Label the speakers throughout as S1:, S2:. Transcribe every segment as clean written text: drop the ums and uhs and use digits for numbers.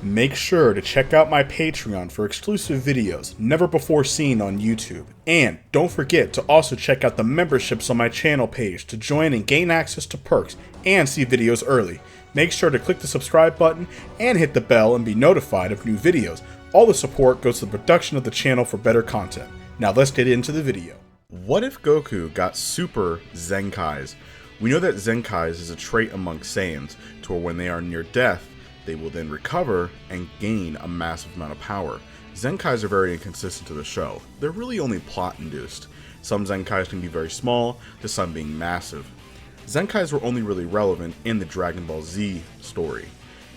S1: Make sure to check out my Patreon for exclusive videos never before seen on YouTube. And don't forget to also check out the memberships on my channel page to join and gain access to perks and see videos early. Make sure to click the subscribe button and hit the bell and be notified of new videos. All the support goes to the production of the channel for better content. Now let's get into the video. What if Goku got Super Zenkais? We know that Zenkais is a trait among Saiyans, to where when they are near death, they will then recover and gain a massive amount of power. Zenkais are very inconsistent to the show. They're really only plot induced. Some Zenkais can be very small, to some being massive. Zenkais were only really relevant in the Dragon Ball Z story.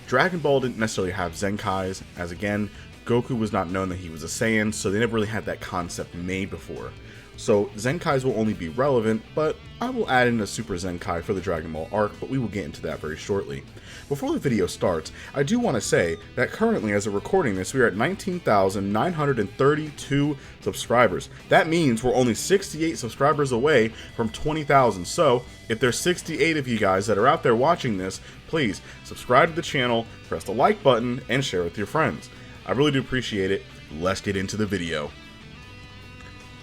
S1: Dragon Ball didn't necessarily have Zenkais, as again, Goku was not known that he was a Saiyan, so they never really had that concept made before. So Zenkais will only be relevant, but I will add in a Super Zenkai for the Dragon Ball arc, but we will get into that very shortly. Before the video starts, I do want to say that currently as of recording this, we are at 19,932 subscribers. That means we're only 68 subscribers away from 20,000, so if there's 68 of you guys that are out there watching this, please subscribe to the channel, press the like button, and share with your friends. I really do appreciate it. Let's get into the video.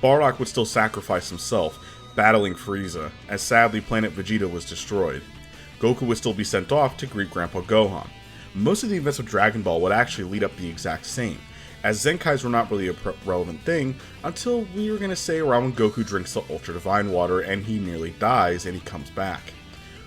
S1: Bardock would still sacrifice himself, battling Frieza, as sadly Planet Vegeta was destroyed. Goku would still be sent off to greet Grandpa Gohan. Most of the events of Dragon Ball would actually lead up the exact same, as Zenkais were not really a relevant thing until we were going to say around when Goku drinks the Ultra Divine Water and he nearly dies and he comes back.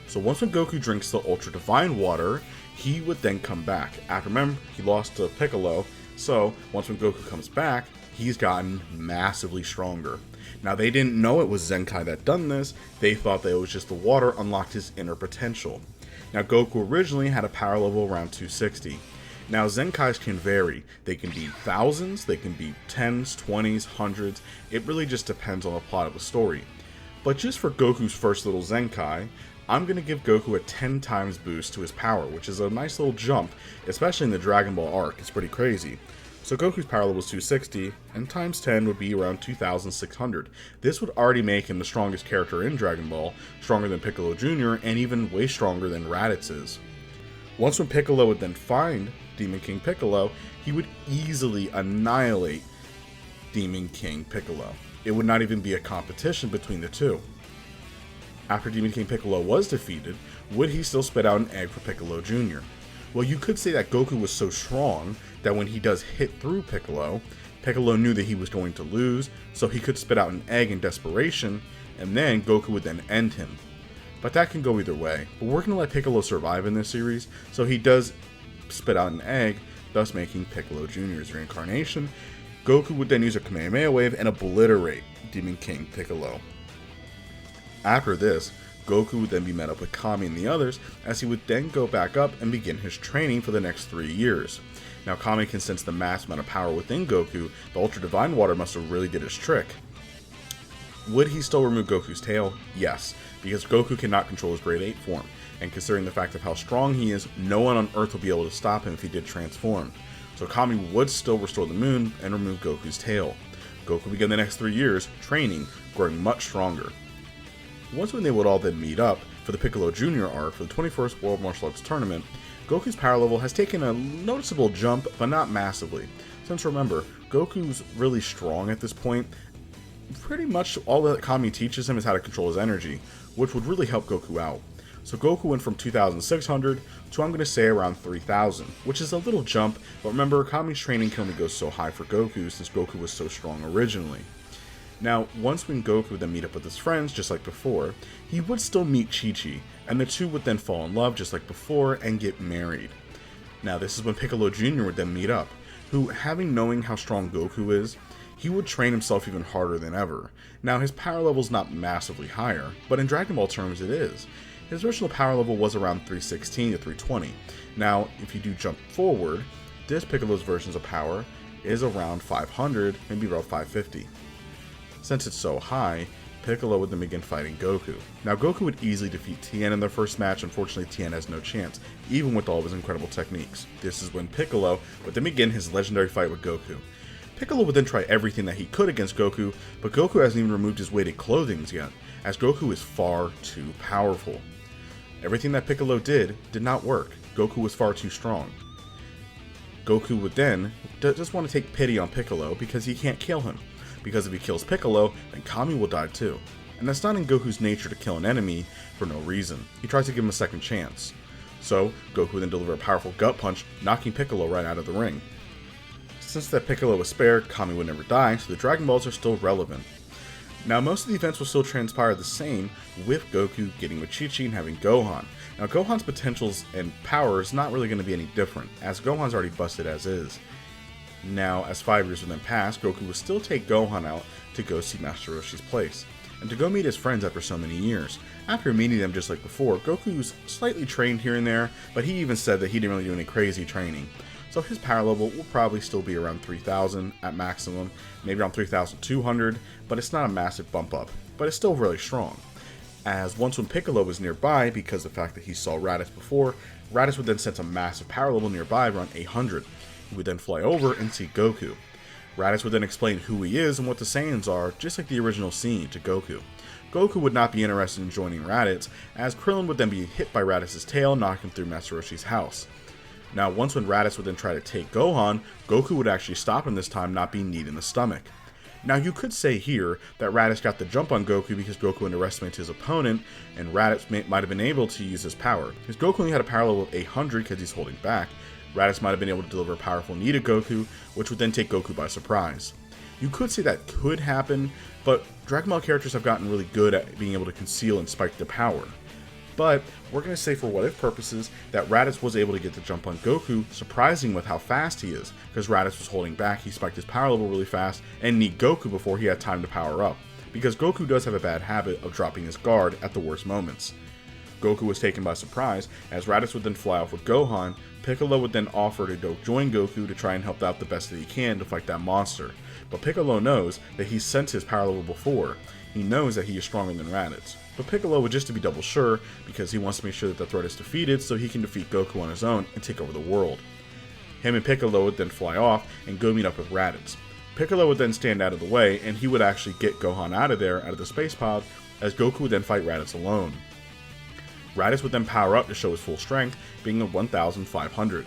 S1: So once when Goku drinks the Ultra Divine Water, he would then come back. After, remember, he lost to Piccolo, so once when Goku comes back, he's gotten massively stronger. Now they didn't know it was Zenkai that done this, they thought that it was just the water unlocked his inner potential. Now Goku originally had a power level around 260. Now Zenkais can vary, they can be thousands, they can be tens, 20s, hundreds, it really just depends on the plot of the story. But just for Goku's first little Zenkai, I'm going to give Goku a 10 times boost to his power, which is a nice little jump, especially in the Dragon Ball arc, it's pretty crazy. So Goku's power level is 260, and times 10 would be around 2,600. This would already make him the strongest character in Dragon Ball, stronger than Piccolo Jr., and even way stronger than Raditz is. Once when Piccolo would then find Demon King Piccolo, he would easily annihilate Demon King Piccolo. It would not even be a competition between the two. After Demon King Piccolo was defeated, would he still spit out an egg for Piccolo Jr.? Well, you could say that Goku was so strong that when he does hit through Piccolo, Piccolo knew that he was going to lose, so he could spit out an egg in desperation, and then Goku would then end him. But that can go either way. But we're going to let Piccolo survive in this series, so he does spit out an egg, thus making Piccolo Jr.'s reincarnation. Goku would then use a Kamehameha wave and obliterate Demon King Piccolo. After this, Goku would then be met up with Kami and the others, as he would then go back up and begin his training for the next 3 years. Now Kami can sense the mass amount of power within Goku, the Ultra Divine Water must have really did his trick. Would he still remove Goku's tail? Yes, because Goku cannot control his Grade 8 form, and considering the fact of how strong he is, no one on Earth will be able to stop him if he did transform. So Kami would still restore the moon and remove Goku's tail. Goku began the next 3 years training, growing much stronger. Once when they would all then meet up for the Piccolo Jr. arc for the 21st World Martial Arts Tournament, Goku's power level has taken a noticeable jump, but not massively. Since remember, Goku's really strong at this point. Pretty much all that Kami teaches him is how to control his energy, which would really help Goku out. So Goku went from 2,600 to I'm going to say around 3,000, which is a little jump, but remember Kami's training can only go so high for Goku since Goku was so strong originally. Now, once when Goku would then meet up with his friends, just like before, he would still meet Chi-Chi, and the two would then fall in love just like before and get married. Now, this is when Piccolo Jr. would then meet up, who, knowing how strong Goku is, he would train himself even harder than ever. Now, his power level is not massively higher, but in Dragon Ball terms it is. His original power level was around 316 to 320. Now, if you do jump forward, this Piccolo's versions of power is around 500, maybe around 550. Since it's so high, Piccolo would then begin fighting Goku. Now Goku would easily defeat Tien in their first match, unfortunately Tien has no chance, even with all of his incredible techniques. This is when Piccolo would then begin his legendary fight with Goku. Piccolo would then try everything that he could against Goku, but Goku hasn't even removed his weighted clothing yet, as Goku is far too powerful. Everything that Piccolo did not work. Goku was far too strong. Goku would then just want to take pity on Piccolo because he can't kill him. Because if he kills Piccolo, then Kami will die too. And that's not in Goku's nature to kill an enemy for no reason. He tries to give him a second chance. So, Goku would then deliver a powerful gut punch, knocking Piccolo right out of the ring. Since that Piccolo was spared, Kami would never die, so the Dragon Balls are still relevant. Now, most of the events will still transpire the same, with Goku getting with Chi-Chi and having Gohan. Now, Gohan's potentials and power is not really going to be any different, as Gohan's already busted as is. Now, as 5 years would then pass, Goku would still take Gohan out to go see Master Roshi's place, and to go meet his friends after so many years. After meeting them just like before, Goku's slightly trained here and there, but he even said that he didn't really do any crazy training. So his power level will probably still be around 3,000 at maximum, maybe around 3,200, but it's not a massive bump up, but it's still really strong. As once when Piccolo was nearby, because of the fact that he saw Raditz before, Raditz would then sense a massive power level nearby around 800. He would then fly over and see Goku. Raditz would then explain who he is and what the Saiyans are, just like the original scene, to Goku. Goku would not be interested in joining Raditz, as Krillin would then be hit by Raditz's tail, knocking through Master Roshi's house. Now, once when Raditz would then try to take Gohan, Goku would actually stop him this time, not being kneed in the stomach. Now, you could say here that Raditz got the jump on Goku because Goku underestimated his opponent, and Raditz might have been able to use his power. Because Goku only had a power level of 800 because he's holding back, Raditz might have been able to deliver a powerful knee to Goku, which would then take Goku by surprise. You could say that could happen, but Dragon Ball characters have gotten really good at being able to conceal and spike their power. But we're going to say for what if purposes that Raditz was able to get the jump on Goku, surprising with how fast he is, because Raditz was holding back, he spiked his power level really fast, and kneed Goku before he had time to power up, because Goku does have a bad habit of dropping his guard at the worst moments. Goku was taken by surprise, as Raditz would then fly off with Gohan. Piccolo would then offer to go join Goku to try and help out the best that he can to fight that monster. But Piccolo knows that he's sent his power level before. He knows that he is stronger than Raditz. But Piccolo would just to be double sure, because he wants to make sure that the threat is defeated so he can defeat Goku on his own and take over the world. Him and Piccolo would then fly off and go meet up with Raditz. Piccolo would then stand out of the way, and he would actually get Gohan out of there, out of the space pod, as Goku would then fight Raditz alone. Raditz would then power up to show his full strength, being at 1,500.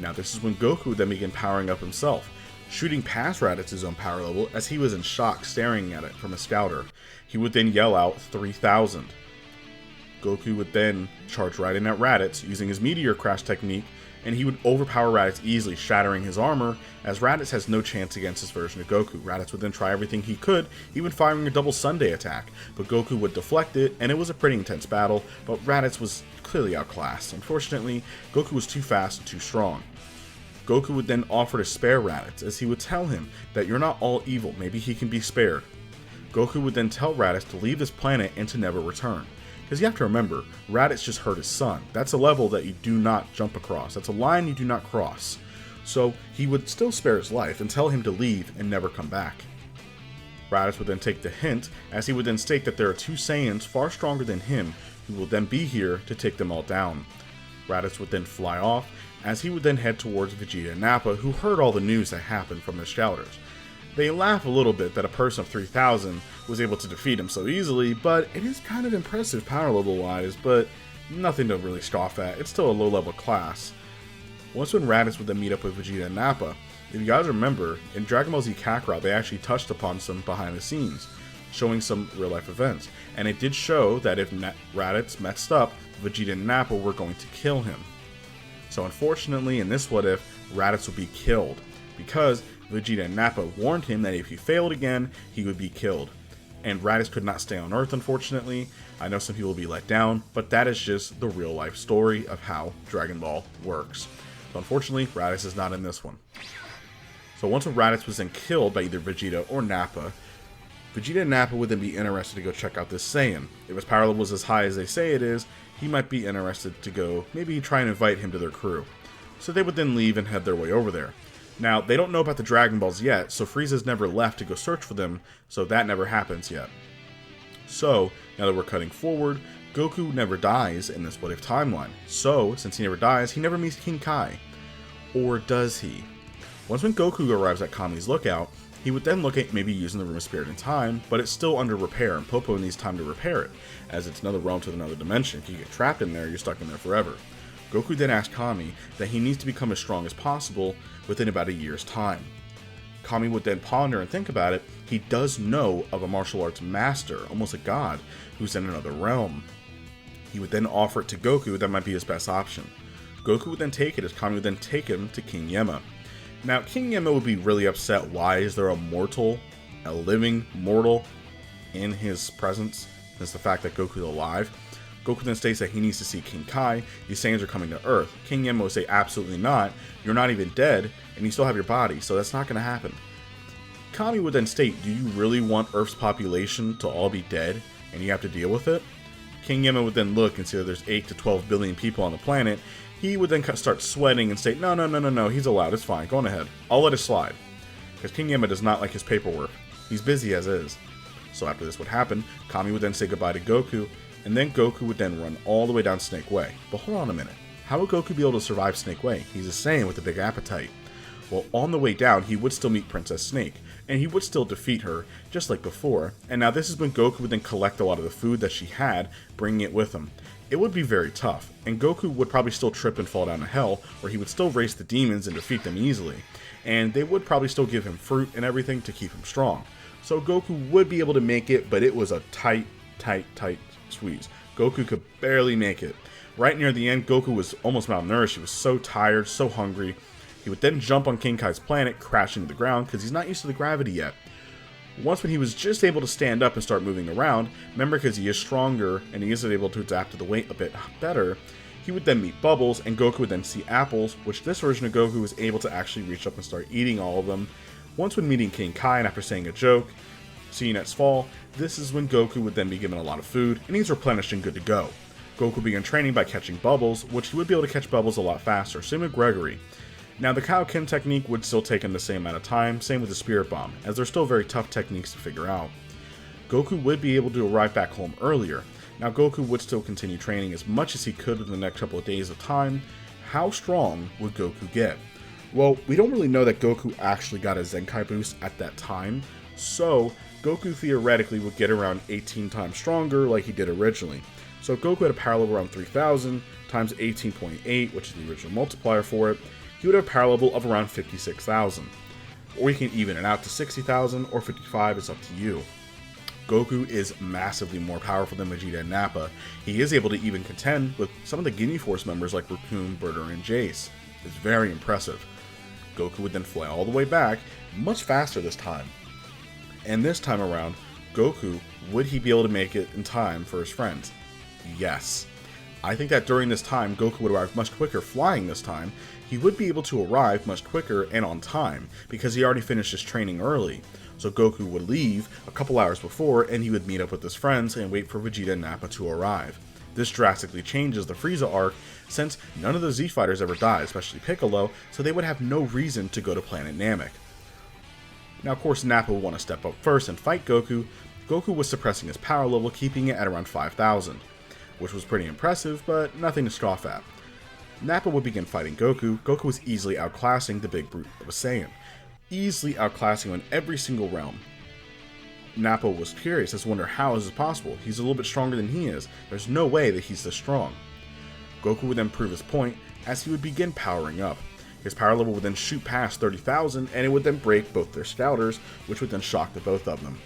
S1: Now this is when Goku would then begin powering up himself, shooting past Raditz's own power level as he was in shock staring at it from a scouter. He would then yell out 3,000. Goku would then charge right in at Raditz using his Meteor Crash technique, and he would overpower Raditz easily, shattering his armor, as Raditz has no chance against this version of Goku. Raditz would then try everything he could, even firing a double Sunday attack, but Goku would deflect it, and it was a pretty intense battle, but Raditz was clearly outclassed. Unfortunately, Goku was too fast and too strong. Goku would then offer to spare Raditz, as he would tell him that you're not all evil, maybe he can be spared. Goku would then tell Raditz to leave this planet and to never return. Because you have to remember, Raditz just hurt his son. That's a level that you do not jump across. That's a line you do not cross. So he would still spare his life and tell him to leave and never come back. Raditz would then take the hint, as he would then state that there are two Saiyans far stronger than him who will then be here to take them all down. Raditz would then fly off, as he would then head towards Vegeta and Nappa, who heard all the news that happened from their scouters. They laugh a little bit that a person of 3,000 was able to defeat him so easily, but it is kind of impressive power level wise, but nothing to really scoff at. It's still a low level class. Once when Raditz would then meet up with Vegeta and Nappa, if you guys remember, in Dragon Ball Z Kakarot they actually touched upon some behind the scenes, showing some real life events, and it did show that if Raditz messed up, Vegeta and Nappa were going to kill him. So unfortunately in this what if, Raditz would be killed, because Vegeta and Nappa warned him that if he failed again, he would be killed. And Raditz could not stay on Earth, unfortunately. I know some people will be let down, but that is just the real life story of how Dragon Ball works. So unfortunately, Raditz is not in this one. So once Raditz was then killed by either Vegeta or Nappa, Vegeta and Nappa would then be interested to go check out this Saiyan. If his power level was as high as they say it is, he might be interested to go maybe try and invite him to their crew. So they would then leave and head their way over there. Now, they don't know about the Dragon Balls yet, so Frieza's never left to go search for them, so that never happens yet. So, now that we're cutting forward, Goku never dies in this what if timeline. So, since he never dies, he never meets King Kai. Or does he? Once when Goku arrives at Kami's lookout, he would then look at maybe using the Room of Spirit and Time, but it's still under repair, and Popo needs time to repair it, as it's another realm to another dimension. If you get trapped in there, you're stuck in there forever. Goku then asks Kami that he needs to become as strong as possible within about a year's time. Kami would then ponder and think about it. He does know of a martial arts master, almost a god, who's in another realm. He would then offer it to Goku. That might be his best option. Goku would then take it, as Kami would then take him to King Yemma. Now, King Yemma would be really upset. Why is there a living mortal, in his presence? Is the fact that Goku's alive. Goku then states that he needs to see King Kai. These Saiyans are coming to Earth. King Yemma would say, absolutely not. You're not even dead, and you still have your body, so that's not going to happen. Kami would then state, do you really want Earth's population to all be dead, and you have to deal with it? King Yemma would then look and see that there's 8 to 12 billion people on the planet. He would then start sweating and say, no, he's allowed, it's fine, go on ahead. I'll let it slide. Because King Yemma does not like his paperwork. He's busy as is. So after this would happen, Kami would then say goodbye to Goku, and then Goku would then run all the way down Snake Way. But hold on a minute. How would Goku be able to survive Snake Way? He's a Saiyan with a big appetite. Well, on the way down, he would still meet Princess Snake, and he would still defeat her, just like before. And now this is when Goku would then collect a lot of the food that she had, bringing it with him. It would be very tough, and Goku would probably still trip and fall down to hell, where he would still race the demons and defeat them easily. And they would probably still give him fruit and everything to keep him strong. So Goku would be able to make it, but it was a tight squeeze. Goku could barely make it. Right near the end, Goku was almost malnourished. He was so tired, so hungry. He would then jump on King Kai's planet, crash into the ground, because he's not used to the gravity yet. Once when he was just able to stand up and start moving around, remember, because he is stronger and he is able to adapt to the weight a bit better, he would then meet Bubbles, and Goku would then see apples, which this version of Goku was able to actually reach up and start eating all of them. Once when meeting King Kai and after saying a joke, seeing its fall, this is when Goku would then be given a lot of food, and he's replenished and good to go. Goku began training by catching Bubbles, which he would be able to catch Bubbles a lot faster, same with Gregory. Now the Kaioken technique would still take him the same amount of time, same with the Spirit Bomb, as they're still very tough techniques to figure out. Goku would be able to arrive back home earlier. Now Goku would still continue training as much as he could in the next couple of days of time. How strong would Goku get? Well, we don't really know that Goku actually got a Zenkai boost at that time, so Goku theoretically would get around 18 times stronger like he did originally. So if Goku had a power level around 3000 times 18.8, which is the original multiplier for it, he would have a power level of around 56,000. Or you can even it out to 60,000 or 55, it's up to you. Goku is massively more powerful than Vegeta and Nappa. He is able to even contend with some of the Ginyu Force members like Raccoon, Burter, and Jace. It's very impressive. Goku would then fly all the way back, much faster this time. And this time around, Goku, would he be able to make it in time for his friends? Yes. I think that during this time, Goku would arrive much quicker flying this time. He would be able to arrive much quicker and on time, because he already finished his training early. So Goku would leave a couple hours before, and he would meet up with his friends and wait for Vegeta and Nappa to arrive. This drastically changes the Frieza arc, since none of the Z Fighters ever died, especially Piccolo, so they would have no reason to go to Planet Namek. Now of course Nappa would want to step up first and fight Goku. Goku was suppressing his power level, keeping it at around 5,000, which was pretty impressive, but nothing to scoff at. Nappa would begin fighting Goku. Goku was easily outclassing the big brute of a Saiyan, easily outclassing him in every single realm. Nappa was curious as to wonder how is this possible. He's a little bit stronger than he is. There's no way that he's this strong. Goku would then prove his point as he would begin powering up. His power level would then shoot past 30,000, and it would then break both their scouters, which would then shock the both of them.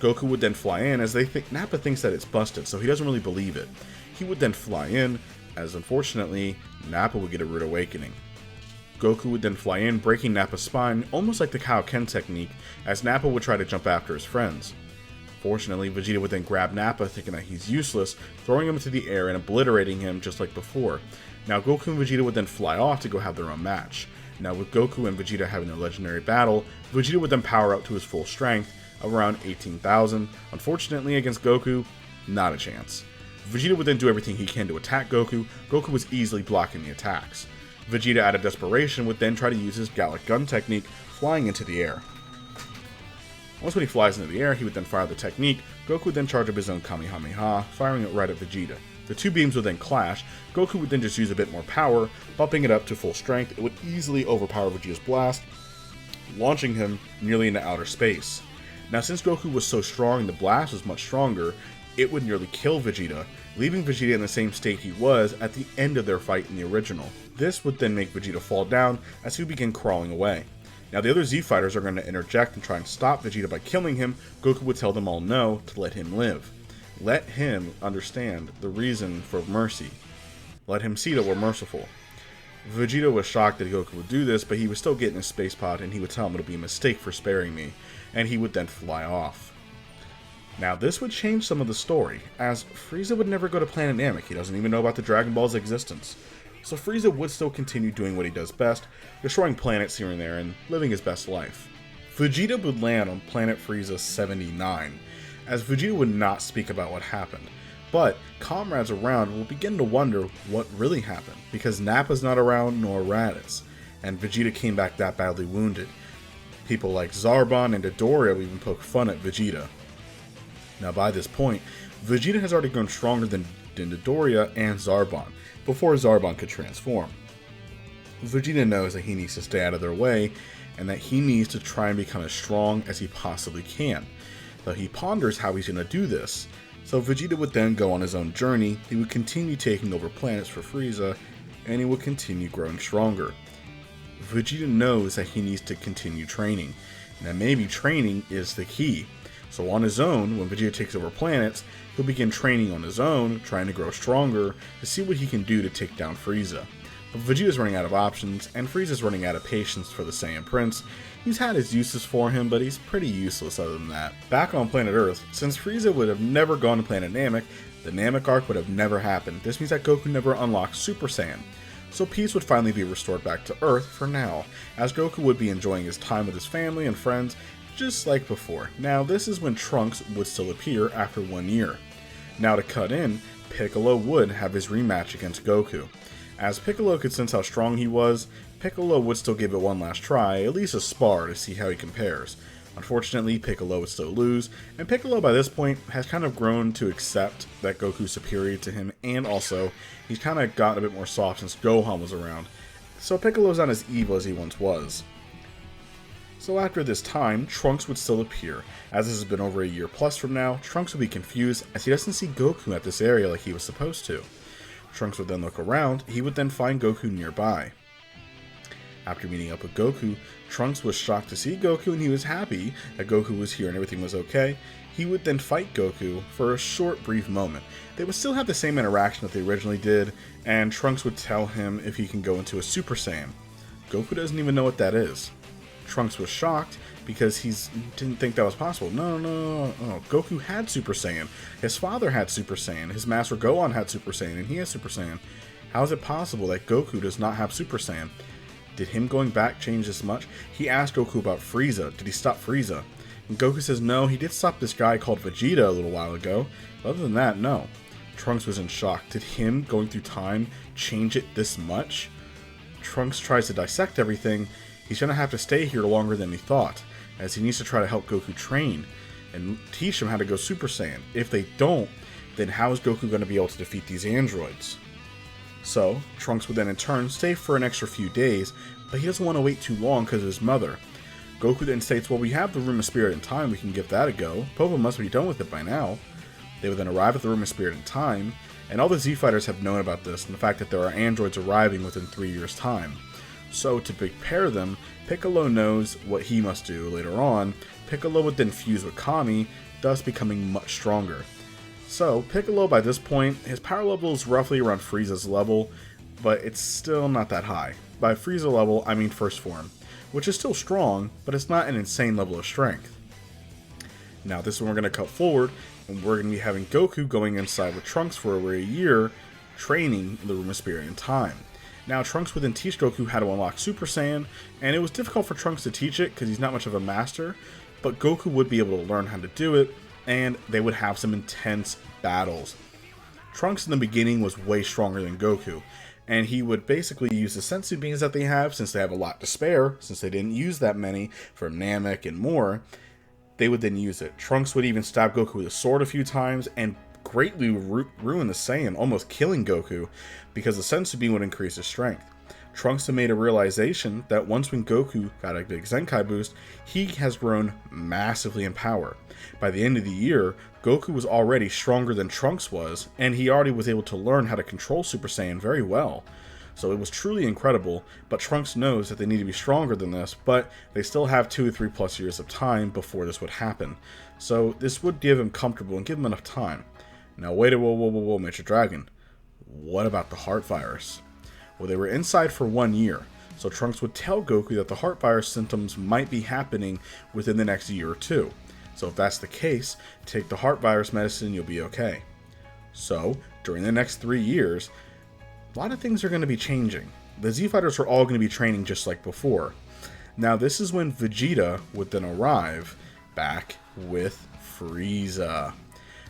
S1: Goku would then fly in, as Nappa thinks that it's busted, so he doesn't really believe it. He would then fly in, as unfortunately, Nappa would get a rude awakening. Goku would then fly in, breaking Nappa's spine, almost like the Kaioken technique, as Nappa would try to jump after his friends. Fortunately, Vegeta would then grab Nappa, thinking that he's useless, throwing him into the air and obliterating him just like before. Now Goku and Vegeta would then fly off to go have their own match. Now with Goku and Vegeta having their legendary battle, Vegeta would then power up to his full strength of around 18,000. Unfortunately against Goku, not a chance. Vegeta would then do everything he can to attack Goku. Goku was easily blocking the attacks. Vegeta, out of desperation, would then try to use his Gallic Gun technique, flying into the air. Once when he flies into the air, he would then fire the technique. Goku would then charge up his own Kamehameha, firing it right at Vegeta. The two beams would then clash. Goku would then just use a bit more power, bumping it up to full strength. It would easily overpower Vegeta's blast, launching him nearly into outer space. Now since Goku was so strong and the blast was much stronger, it would nearly kill Vegeta, leaving Vegeta in the same state he was at the end of their fight in the original. This would then make Vegeta fall down as he would begin crawling away. Now the other Z fighters are going to interject and try and stop Vegeta by killing him. Goku would tell them all no, to let him live. Let him understand the reason for mercy. Let him see that we're merciful. Vegeta was shocked that Goku would do this, but he would still get in his space pod and he would tell him it'll be a mistake for sparing me, and he would then fly off. Now this would change some of the story, as Frieza would never go to Planet Namek. He doesn't even know about the Dragon Ball's existence. So Frieza would still continue doing what he does best, destroying planets here and there and living his best life. Vegeta would land on Planet Frieza 79, as Vegeta would not speak about what happened. But comrades around will begin to wonder what really happened, because Nappa's not around nor Raditz, and Vegeta came back that badly wounded. People like Zarbon and Dodoria will even poke fun at Vegeta. Now by this point, Vegeta has already grown stronger than Dodoria and Zarbon, before Zarbon could transform. Vegeta knows that he needs to stay out of their way, and that he needs to try and become as strong as he possibly can. Though he ponders how he's going to do this. So Vegeta would then go on his own journey, he would continue taking over planets for Frieza, and he would continue growing stronger. Vegeta knows that he needs to continue training, and that maybe training is the key. So on his own, when Vegeta takes over planets, he'll begin training on his own, trying to grow stronger, to see what he can do to take down Frieza. But Vegeta's running out of options, and Frieza's running out of patience for the Saiyan Prince. He's had his uses for him, but he's pretty useless other than that. Back on planet Earth, since Frieza would have never gone to Planet Namek, the Namek arc would have never happened. This means that Goku never unlocked Super Saiyan. So peace would finally be restored back to Earth for now, as Goku would be enjoying his time with his family and friends, just like before. Now this is when Trunks would still appear after 1 year. Now to cut in, Piccolo would have his rematch against Goku. As Piccolo could sense how strong he was, Piccolo would still give it one last try, at least a spar, to see how he compares. Unfortunately, Piccolo would still lose, and Piccolo by this point has kind of grown to accept that Goku's superior to him, and also, he's kind of gotten a bit more soft since Gohan was around. So Piccolo's not as evil as he once was. So after this time, Trunks would still appear. As this has been over a year plus from now, Trunks would be confused as he doesn't see Goku at this area like he was supposed to. Trunks would then look around, he would then find Goku nearby. After meeting up with Goku, Trunks was shocked to see Goku and he was happy that Goku was here and everything was okay. He would then fight Goku for a short brief moment. They would still have the same interaction that they originally did, and Trunks would tell him if he can go into a Super Saiyan. Goku doesn't even know what that is. Trunks was shocked because he didn't think that was possible. No. Goku had Super Saiyan. His father had Super Saiyan. His master Gohan had Super Saiyan, and he has Super Saiyan. How is it possible that Goku does not have Super Saiyan? Did him going back change this much? He asked Goku about Frieza. Did he stop Frieza? And Goku says no, he did stop this guy called Vegeta a little while ago. But other than that, no. Trunks was in shock. Did him going through time change it this much? Trunks tries to dissect everything. He's going to have to stay here longer than he thought, as he needs to try to help Goku train and teach him how to go Super Saiyan. If they don't, then how is Goku going to be able to defeat these androids? So, Trunks would then in turn stay for an extra few days, but he doesn't want to wait too long because of his mother. Goku then states, well, we have the Room of Spirit and Time, we can give that a go. Popo must be done with it by now. They would then arrive at the Room of Spirit and Time, and all the Z Fighters have known about this and the fact that there are androids arriving within 3 years' time. So to prepare them, Piccolo knows what he must do later on. Piccolo would then fuse with Kami, thus becoming much stronger. So Piccolo by this point, his power level is roughly around Frieza's level, but it's still not that high. By Frieza level, I mean first form, which is still strong, but it's not an insane level of strength. Now this is when we're going to cut forward, and we're going to be having Goku going inside with Trunks for over a year, training in the Room of Spirit and Time. Now Trunks would then teach Goku how to unlock Super Saiyan, and it was difficult for Trunks to teach it because he's not much of a master, but Goku would be able to learn how to do it, and they would have some intense battles. Trunks in the beginning was way stronger than Goku, and he would basically use the sensu beans that they have, since they have a lot to spare, since they didn't use that many from Namek and more. They would then use it. Trunks would even stab Goku with a sword a few times, and greatly ruin the Saiyan, almost killing Goku, because the sensu bean would increase his strength. Trunks then made a realization that once when Goku got a big Zenkai boost, he has grown massively in power. By the end of the year, Goku was already stronger than Trunks was, and he already was able to learn how to control Super Saiyan very well. So it was truly incredible, but Trunks knows that they need to be stronger than this, but they still have 2 to 3+ years of time before this would happen. So this would give him comfortable and give him enough time. Now wait a whoa, Major Dragon. What about the heart virus? Well, they were inside for 1 year, so Trunks would tell Goku that the heart virus symptoms might be happening within the next year or 2. So if that's the case, take the heart virus medicine, you'll be okay. So, during the next 3 years, a lot of things are going to be changing. The Z-Fighters are all going to be training just like before. Now this is when Vegeta would then arrive back with Frieza.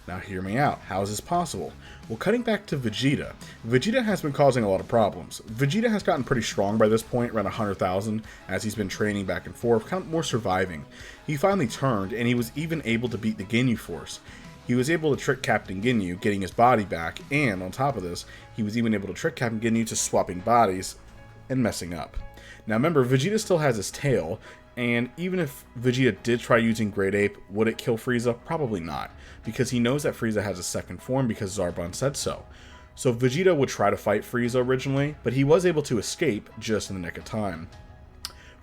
S1: Now hear me out, how is this possible? Well, cutting back to Vegeta, Vegeta has been causing a lot of problems. Vegeta has gotten pretty strong by this point, around 100,000, as he's been training back and forth, kind of more surviving. He finally turned, and he was even able to beat the Ginyu Force. He was able to trick Captain Ginyu, getting his body back, and on top of this, he was even able to trick Captain Ginyu to swapping bodies and messing up. Now remember, Vegeta still has his tail, and even if Vegeta did try using Great Ape, would it kill Frieza? Probably not, because he knows that Frieza has a second form because Zarbon said so. So Vegeta would try to fight Frieza originally, but he was able to escape just in the nick of time.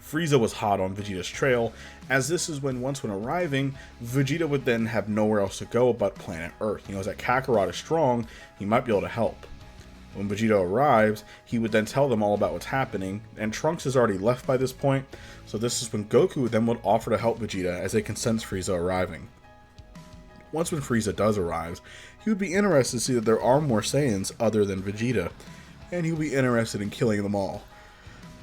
S1: Frieza was hot on Vegeta's trail, as this is when once when arriving, Vegeta would then have nowhere else to go but planet Earth. He knows that Kakarot is strong, he might be able to help. When Vegeta arrives, he would then tell them all about what's happening, and Trunks has already left by this point, so this is when Goku then would offer to help Vegeta as they can sense Frieza arriving. Once when Frieza does arrive, he would be interested to see that there are more Saiyans other than Vegeta, and he would be interested in killing them all.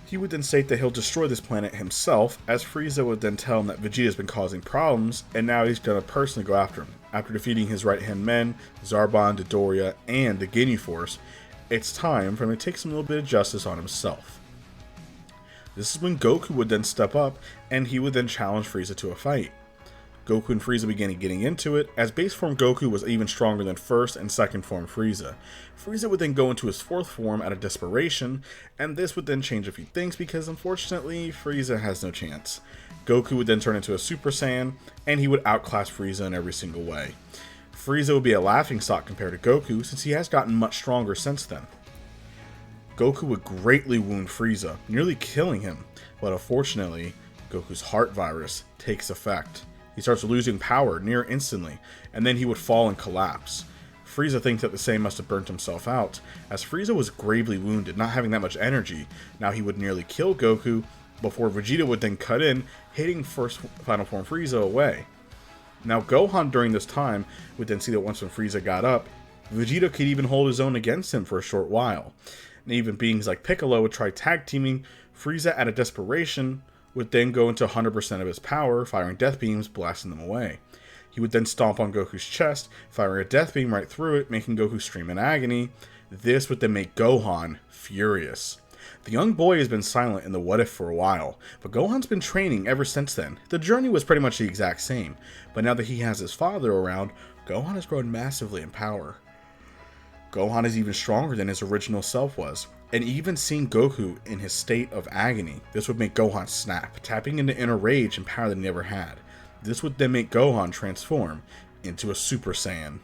S1: He would then state that he'll destroy this planet himself, as Frieza would then tell him that Vegeta has been causing problems, and now he's going to personally go after him. After defeating his right-hand men, Zarbon, Dodoria, and the Ginyu Force, it's time for him to take some little bit of justice on himself. This is when Goku would then step up, and he would then challenge Frieza to a fight. Goku and Frieza began getting into it, as base form Goku was even stronger than first and second form Frieza. Frieza would then go into his fourth form out of desperation, and this would then change a few things because unfortunately Frieza has no chance. Goku would then turn into a Super Saiyan, and he would outclass Frieza in every single way. Frieza would be a laughingstock compared to Goku, since he has gotten much stronger since then. Goku would greatly wound Frieza, nearly killing him, but unfortunately, Goku's heart virus takes effect. He starts losing power near instantly, and then he would fall and collapse. Frieza thinks that the Saiyan must have burnt himself out, as Frieza was gravely wounded, not having that much energy. Now he would nearly kill Goku, before Vegeta would then cut in, hitting first final form Frieza away. Now Gohan during this time would then see that once when Frieza got up, Vegeta could even hold his own against him for a short while. And even beings like Piccolo would try tag teaming. Frieza out of desperation would then go into 100% of his power, firing death beams, blasting them away. He would then stomp on Goku's chest, firing a death beam right through it, making Goku scream in agony. This would then make Gohan furious. The young boy has been silent in the What If for a while, but Gohan's been training ever since then. The journey was pretty much the exact same, but now that he has his father around, Gohan has grown massively in power. Gohan is even stronger than his original self was, and even seeing Goku in his state of agony, this would make Gohan snap, tapping into inner rage and power that he never had. This would then make Gohan transform into a Super Saiyan.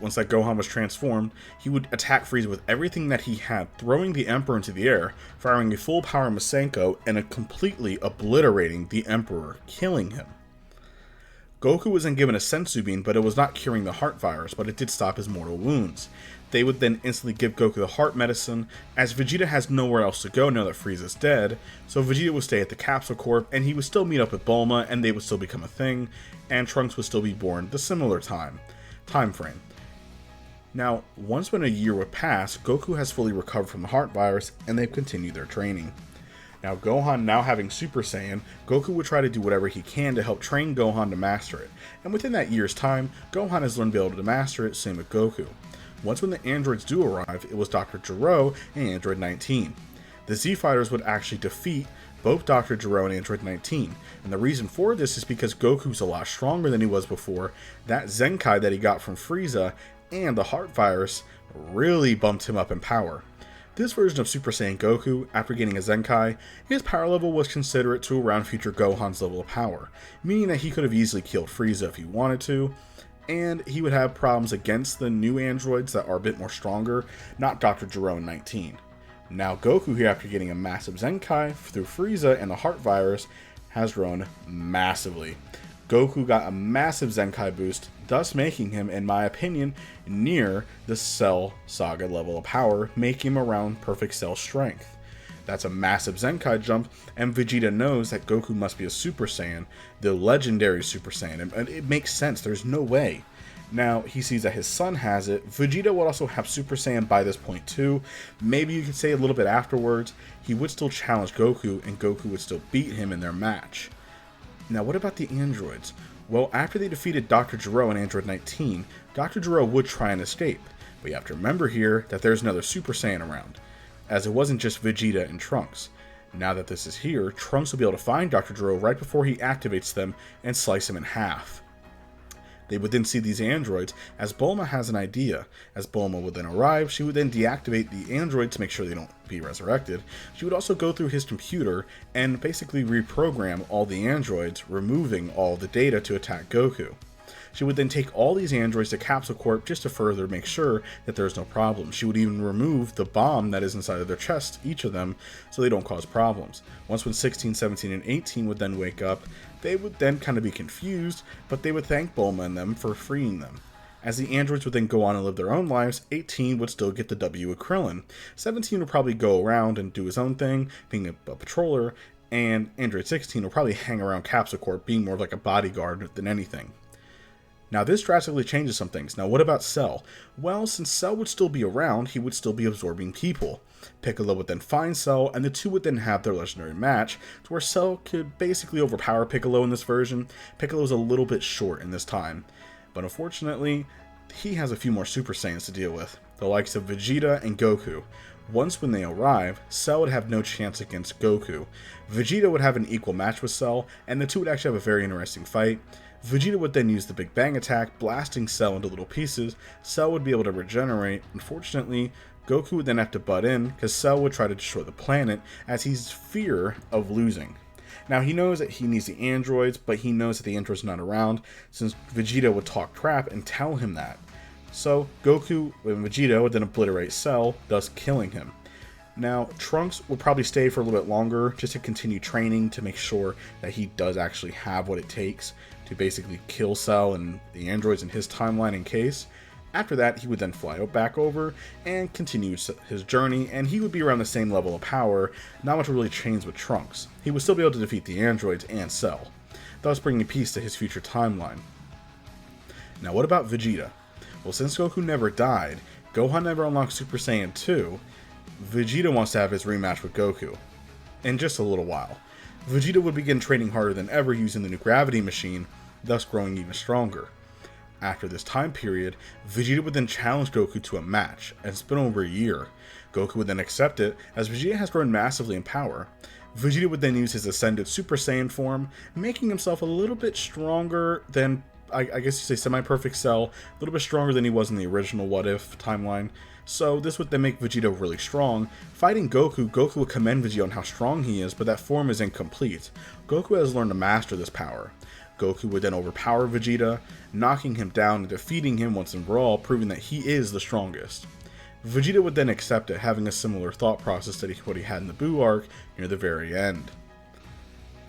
S1: Once that Gohan was transformed, he would attack Frieza with everything that he had, throwing the Emperor into the air, firing a full power Masenko, and completely obliterating the Emperor, killing him. Goku was then given a Senzu Bean, but it was not curing the heart virus, but it did stop his mortal wounds. They would then instantly give Goku the heart medicine, as Vegeta has nowhere else to go now that Frieza's dead, so Vegeta would stay at the Capsule Corp, and he would still meet up with Bulma, and they would still become a thing, and Trunks would still be born the similar time frame. Now, once when a year would pass, Goku has fully recovered from the heart virus, and they've continued their training. Now, Gohan now having Super Saiyan, Goku would try to do whatever he can to help train Gohan to master it, and within that year's time, Gohan has learned to be able to master it, same with Goku. Once when the androids do arrive, it was Dr. Gero and Android 19. The Z-Fighters would actually defeat both Dr. Gero and Android 19, and the reason for this is because Goku's a lot stronger than he was before. That Zenkai that he got from Frieza and the heart virus really bumped him up in power. This version of Super Saiyan Goku, after getting a Zenkai, his power level was considerate to around future Gohan's level of power, meaning that he could have easily killed Frieza if he wanted to, and he would have problems against the new androids that are a bit more stronger, not Dr. Gero in 19. Now Goku here, after getting a massive Zenkai through Frieza and the Heart Virus, has grown massively. Goku got a massive Zenkai boost, thus making him, in my opinion, near the Cell Saga level of power, making him around perfect Cell strength. That's a massive Zenkai jump, and Vegeta knows that Goku must be a Super Saiyan, the legendary Super Saiyan, and it makes sense, there's no way. Now, he sees that his son has it. Vegeta would also have Super Saiyan by this point too. Maybe you could say a little bit afterwards, he would still challenge Goku, and Goku would still beat him in their match. Now, what about the androids? Well, after they defeated Dr. Gero in Android 19, Dr. Gero would try and escape, but you have to remember here that there's another Super Saiyan around, as it wasn't just Vegeta and Trunks. Now that this is here, Trunks will be able to find Dr. Gero right before he activates them and slice him in half. They would then see these androids, as Bulma has an idea. As Bulma would then arrive, she would then deactivate the android to make sure they don't be resurrected. She would also go through his computer and basically reprogram all the androids, removing all the data to attack Goku. She would then take all these androids to Capsule Corp just to further make sure that there's no problem. She would even remove the bomb that is inside of their chest, each of them, so they don't cause problems. Once when 16, 17, and 18 would then wake up, they would then kind of be confused, but they would thank Bulma and them for freeing them. As the androids would then go on and live their own lives, 18 would still get the W with Krillin. 17 would probably go around and do his own thing, being a patroller, and Android 16 would probably hang around Capsule Corp, being more of like a bodyguard than anything. Now this drastically changes some things. Now what about Cell? Well, since Cell would still be around, he would still be absorbing people. Piccolo would then find Cell, and the two would then have their legendary match, to where Cell could basically overpower Piccolo in this version. Piccolo's a little bit short in this time, but unfortunately, he has a few more Super Saiyans to deal with, the likes of Vegeta and Goku. Once when they arrive, Cell would have no chance against Goku. Vegeta would have an equal match with Cell, and the two would actually have a very interesting fight. Vegeta would then use the Big Bang attack, blasting Cell into little pieces. Cell would be able to regenerate. Unfortunately, Goku would then have to butt in, because Cell would try to destroy the planet, as he's fear of losing. Now, he knows that he needs the androids, but he knows that the android's not around, since Vegeta would talk crap and tell him that. So, Goku and Vegeta would then obliterate Cell, thus killing him. Now, Trunks would probably stay for a little bit longer, just to continue training to make sure that he does actually have what it takes to basically kill Cell and the androids in his timeline in case. After that, he would then fly back over and continue his journey, and he would be around the same level of power. Not much really changed with Trunks. He would still be able to defeat the androids and Cell, thus bringing peace to his future timeline. Now, what about Vegeta? Well, since Goku never died, Gohan never unlocked Super Saiyan 2, Vegeta wants to have his rematch with Goku in just a little while. Vegeta would begin training harder than ever using the new gravity machine, thus growing even stronger. After this time period, Vegeta would then challenge Goku to a match, and it's been over a year. Goku would then accept it, as Vegeta has grown massively in power. Vegeta would then use his ascended Super Saiyan form, making himself a little bit stronger than, I guess you say semi-perfect Cell, a little bit stronger than he was in the original What If timeline. So this would then make Vegeta really strong. Fighting Goku, Goku would commend Vegeta on how strong he is, but that form is incomplete. Goku has learned to master this power. Goku would then overpower Vegeta, knocking him down and defeating him once and for all, proving that he is the strongest. Vegeta would then accept it, having a similar thought process to what he had in the Buu arc near the very end.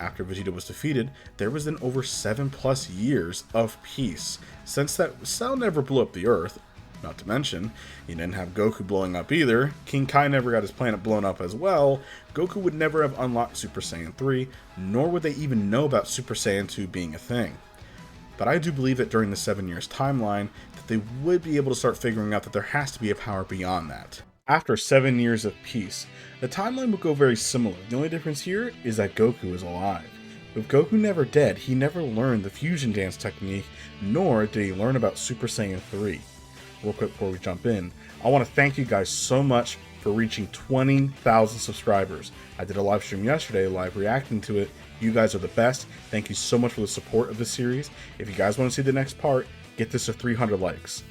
S1: After Vegeta was defeated, there was then over 7+ years of peace, since that Cell never blew up the Earth. Not to mention, he didn't have Goku blowing up either, King Kai never got his planet blown up as well, Goku would never have unlocked Super Saiyan 3, nor would they even know about Super Saiyan 2 being a thing. But I do believe that during the 7 years timeline, that they would be able to start figuring out that there has to be a power beyond that. After 7 years of peace, the timeline would go very similar. The only difference here is that Goku is alive. With Goku never dead, he never learned the fusion dance technique, nor did he learn about Super Saiyan 3. Real quick before we jump in, I want to thank you guys so much for reaching 20,000 subscribers. I did a live stream yesterday, live reacting to it. You guys are the best. Thank you so much for the support of this series. If you guys want to see the next part, get this to 300 likes.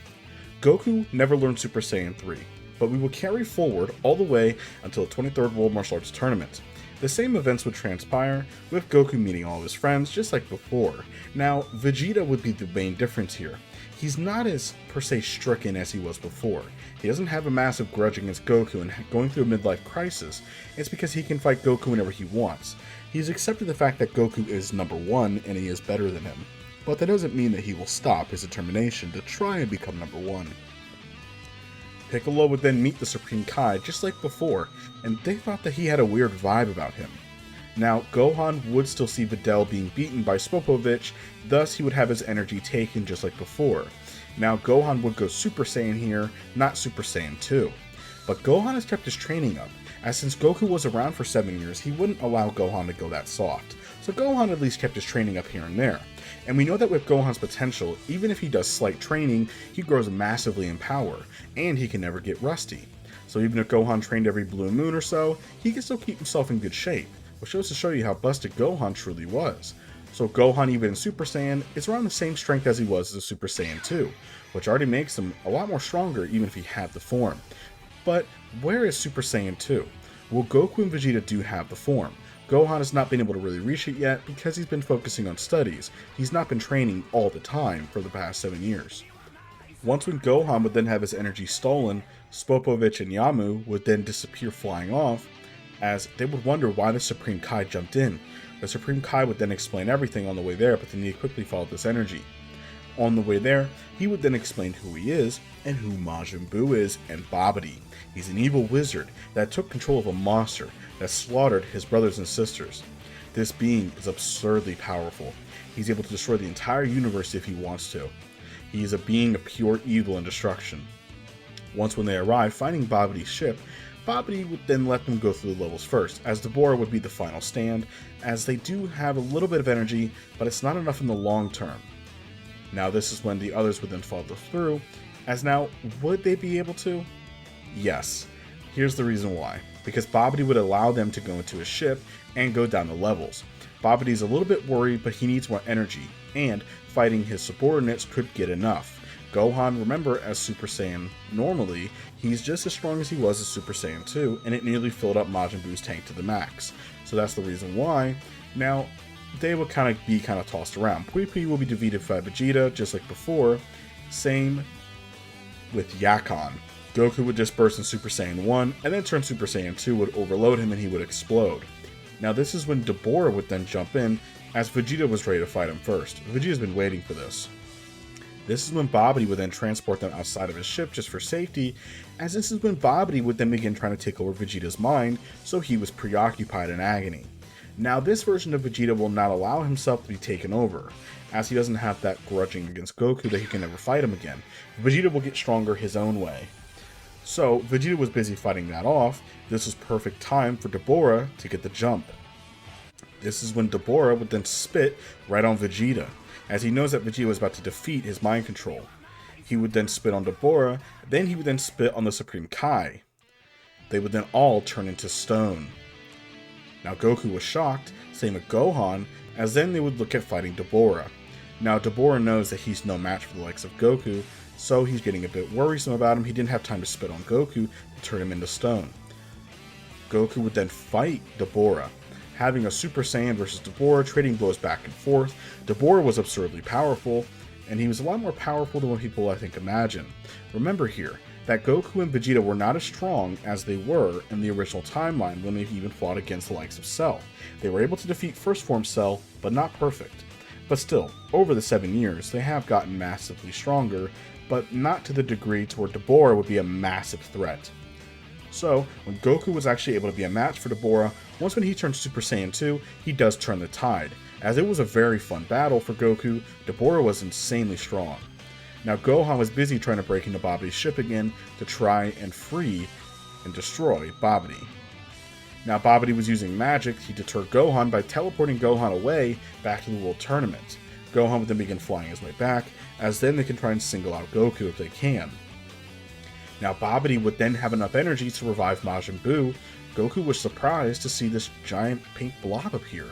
S1: Goku never learned Super Saiyan 3. but we will carry forward all the way until the 23rd World Martial Arts Tournament. The same events would transpire, with Goku meeting all of his friends just like before. Now, Vegeta would be the main difference here. He's not as, per se, stricken as he was before. He doesn't have a massive grudge against Goku and going through a midlife crisis. It's because he can fight Goku whenever he wants. He's accepted the fact that Goku is number one and he is better than him. But that doesn't mean that he will stop his determination to try and become number one. Piccolo would then meet the Supreme Kai just like before, and they thought that he had a weird vibe about him. Now, Gohan would still see Videl being beaten by Spopovich, thus he would have his energy taken just like before. Now, Gohan would go Super Saiyan here, not Super Saiyan 2. But Gohan has kept his training up, as since Goku was around for 7 years, he wouldn't allow Gohan to go that soft. So Gohan at least kept his training up here and there. And we know that with Gohan's potential, even if he does slight training, he grows massively in power, and he can never get rusty. So even if Gohan trained every blue moon or so, he can still keep himself in good shape, which goes to show you how busted Gohan truly was. So Gohan, even in Super Saiyan, is around the same strength as he was as a Super Saiyan 2, which already makes him a lot more stronger even if he had the form. But where is Super Saiyan 2? Well, Goku and Vegeta do have the form. Gohan has not been able to really reach it yet because he's been focusing on studies. He's not been training all the time for the past 7 years. Once when Gohan would then have his energy stolen, Spopovich and Yamu would then disappear flying off, as they would wonder why the Supreme Kai jumped in. The Supreme Kai would then explain everything on the way there, but then he quickly followed this energy. On the way there, he would then explain who he is, and who Majin Buu is, and Babidi. He's an evil wizard that took control of a monster that slaughtered his brothers and sisters. This being is absurdly powerful. He's able to destroy the entire universe if he wants to. He is a being of pure evil and destruction. Once when they arrive, finding Babidi's ship, Babidi would then let them go through the levels first, as Deborah would be the final stand, as they do have a little bit of energy, but it's not enough in the long term. Now this is when the others would then follow through, as now, would they be able to? Yes. Here's the reason why. Because Babidi would allow them to go into his ship and go down the levels. Babidi's a little bit worried, but he needs more energy, and fighting his subordinates could get enough. Gohan, remember, as Super Saiyan normally, he's just as strong as he was as Super Saiyan 2, and it nearly filled up Majin Buu's tank to the max. So that's the reason why. Now, they would be tossed around. Pui will be defeated by Vegeta, just like before. Same with Yakon. Goku would just burst in Super Saiyan 1, and then turn Super Saiyan 2 would overload him and he would explode. Now this is when Deborah would then jump in, as Vegeta was ready to fight him first. Vegeta's been waiting for this. This is when Babidi would then transport them outside of his ship just for safety, as this is when Babidi would then begin trying to take over Vegeta's mind, so he was preoccupied in agony. Now this version of Vegeta will not allow himself to be taken over, as he doesn't have that grudging against Goku that he can never fight him again. Vegeta will get stronger his own way. So Vegeta was busy fighting that off. This was perfect time for Deborah to get the jump. This is when Deborah would then spit right on Vegeta, as he knows that Vegeta was about to defeat his mind control. He would then spit on Deborah, then he would then spit on the Supreme Kai. They would then all turn into stone. Now Goku was shocked, same with Gohan, as then they would look at fighting Deborah. Now Deborah knows that he's no match for the likes of Goku, so he's getting a bit worrisome about him. He didn't have time to spit on Goku to turn him into stone. Goku would then fight Deborah, having a Super Saiyan versus Deborah, trading blows back and forth. Deborah was absurdly powerful, and he was a lot more powerful than what people I think imagine. Remember here, that Goku and Vegeta were not as strong as they were in the original timeline when they even fought against the likes of Cell. They were able to defeat First Form Cell, but not perfect. But still, over the 7 years, they have gotten massively stronger, but not to the degree to where Deborah would be a massive threat. So, when Goku was actually able to be a match for Deborah, once when he turned Super Saiyan 2, he does turn the tide. As it was a very fun battle for Goku, Deborah was insanely strong. Now Gohan was busy trying to break into Babidi's ship again to try and free and destroy Babidi. Now Babidi was using magic to deter Gohan by teleporting Gohan away back to the World Tournament. Gohan would then begin flying his way back, as then they can try and single out Goku if they can. Now Babidi would then have enough energy to revive Majin Buu. Goku was surprised to see this giant pink blob appear.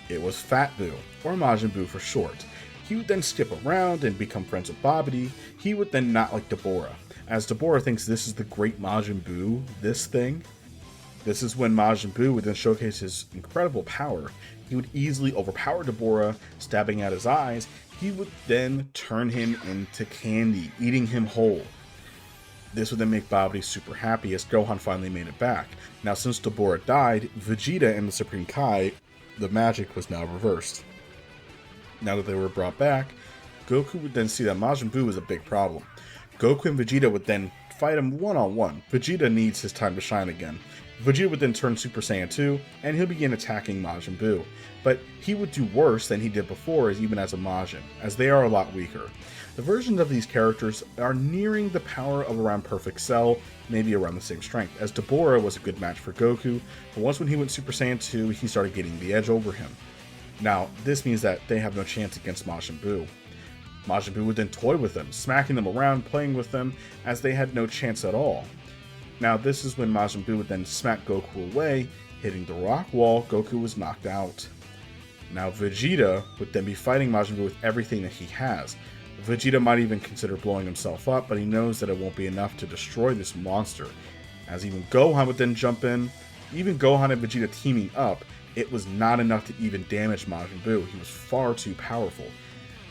S1: It was Fat Buu, or Majin Buu for short. He would then skip around and become friends with Babidi. He would then not like Deborah. as Dabura thinks this is the great Majin Buu, this thing. This is when Majin Buu would then showcase his incredible power. He would easily overpower Dabura, stabbing at his eyes. He would then turn him into candy, eating him whole. This would then make Babidi super happy as Gohan finally made it back. Now since Dabura died, Vegeta and the Supreme Kai, the magic was now reversed. Now that they were brought back, Goku would then see that Majin Buu was a big problem. Goku and Vegeta would then fight him one-on-one. Vegeta needs his time to shine again. Vegeta would then turn Super Saiyan 2, and he'll begin attacking Majin Buu. But he would do worse than he did before, even as a Majin, as they are a lot weaker. The versions of these characters are nearing the power of around Perfect Cell, maybe around the same strength, as Dabura was a good match for Goku, but once when he went Super Saiyan 2, he started getting the edge over him. Now, this means that they have no chance against Majin Buu. Majin Buu would then toy with them, smacking them around, playing with them, as they had no chance at all. Now, this is when Majin Buu would then smack Goku away, hitting the rock wall. Goku was knocked out. Now, Vegeta would then be fighting Majin Buu with everything that he has. Vegeta might even consider blowing himself up, but he knows that it won't be enough to destroy this monster. As even Gohan would then jump in. Even Gohan and Vegeta teaming up, it was not enough to even damage Majin Buu. He was far too powerful.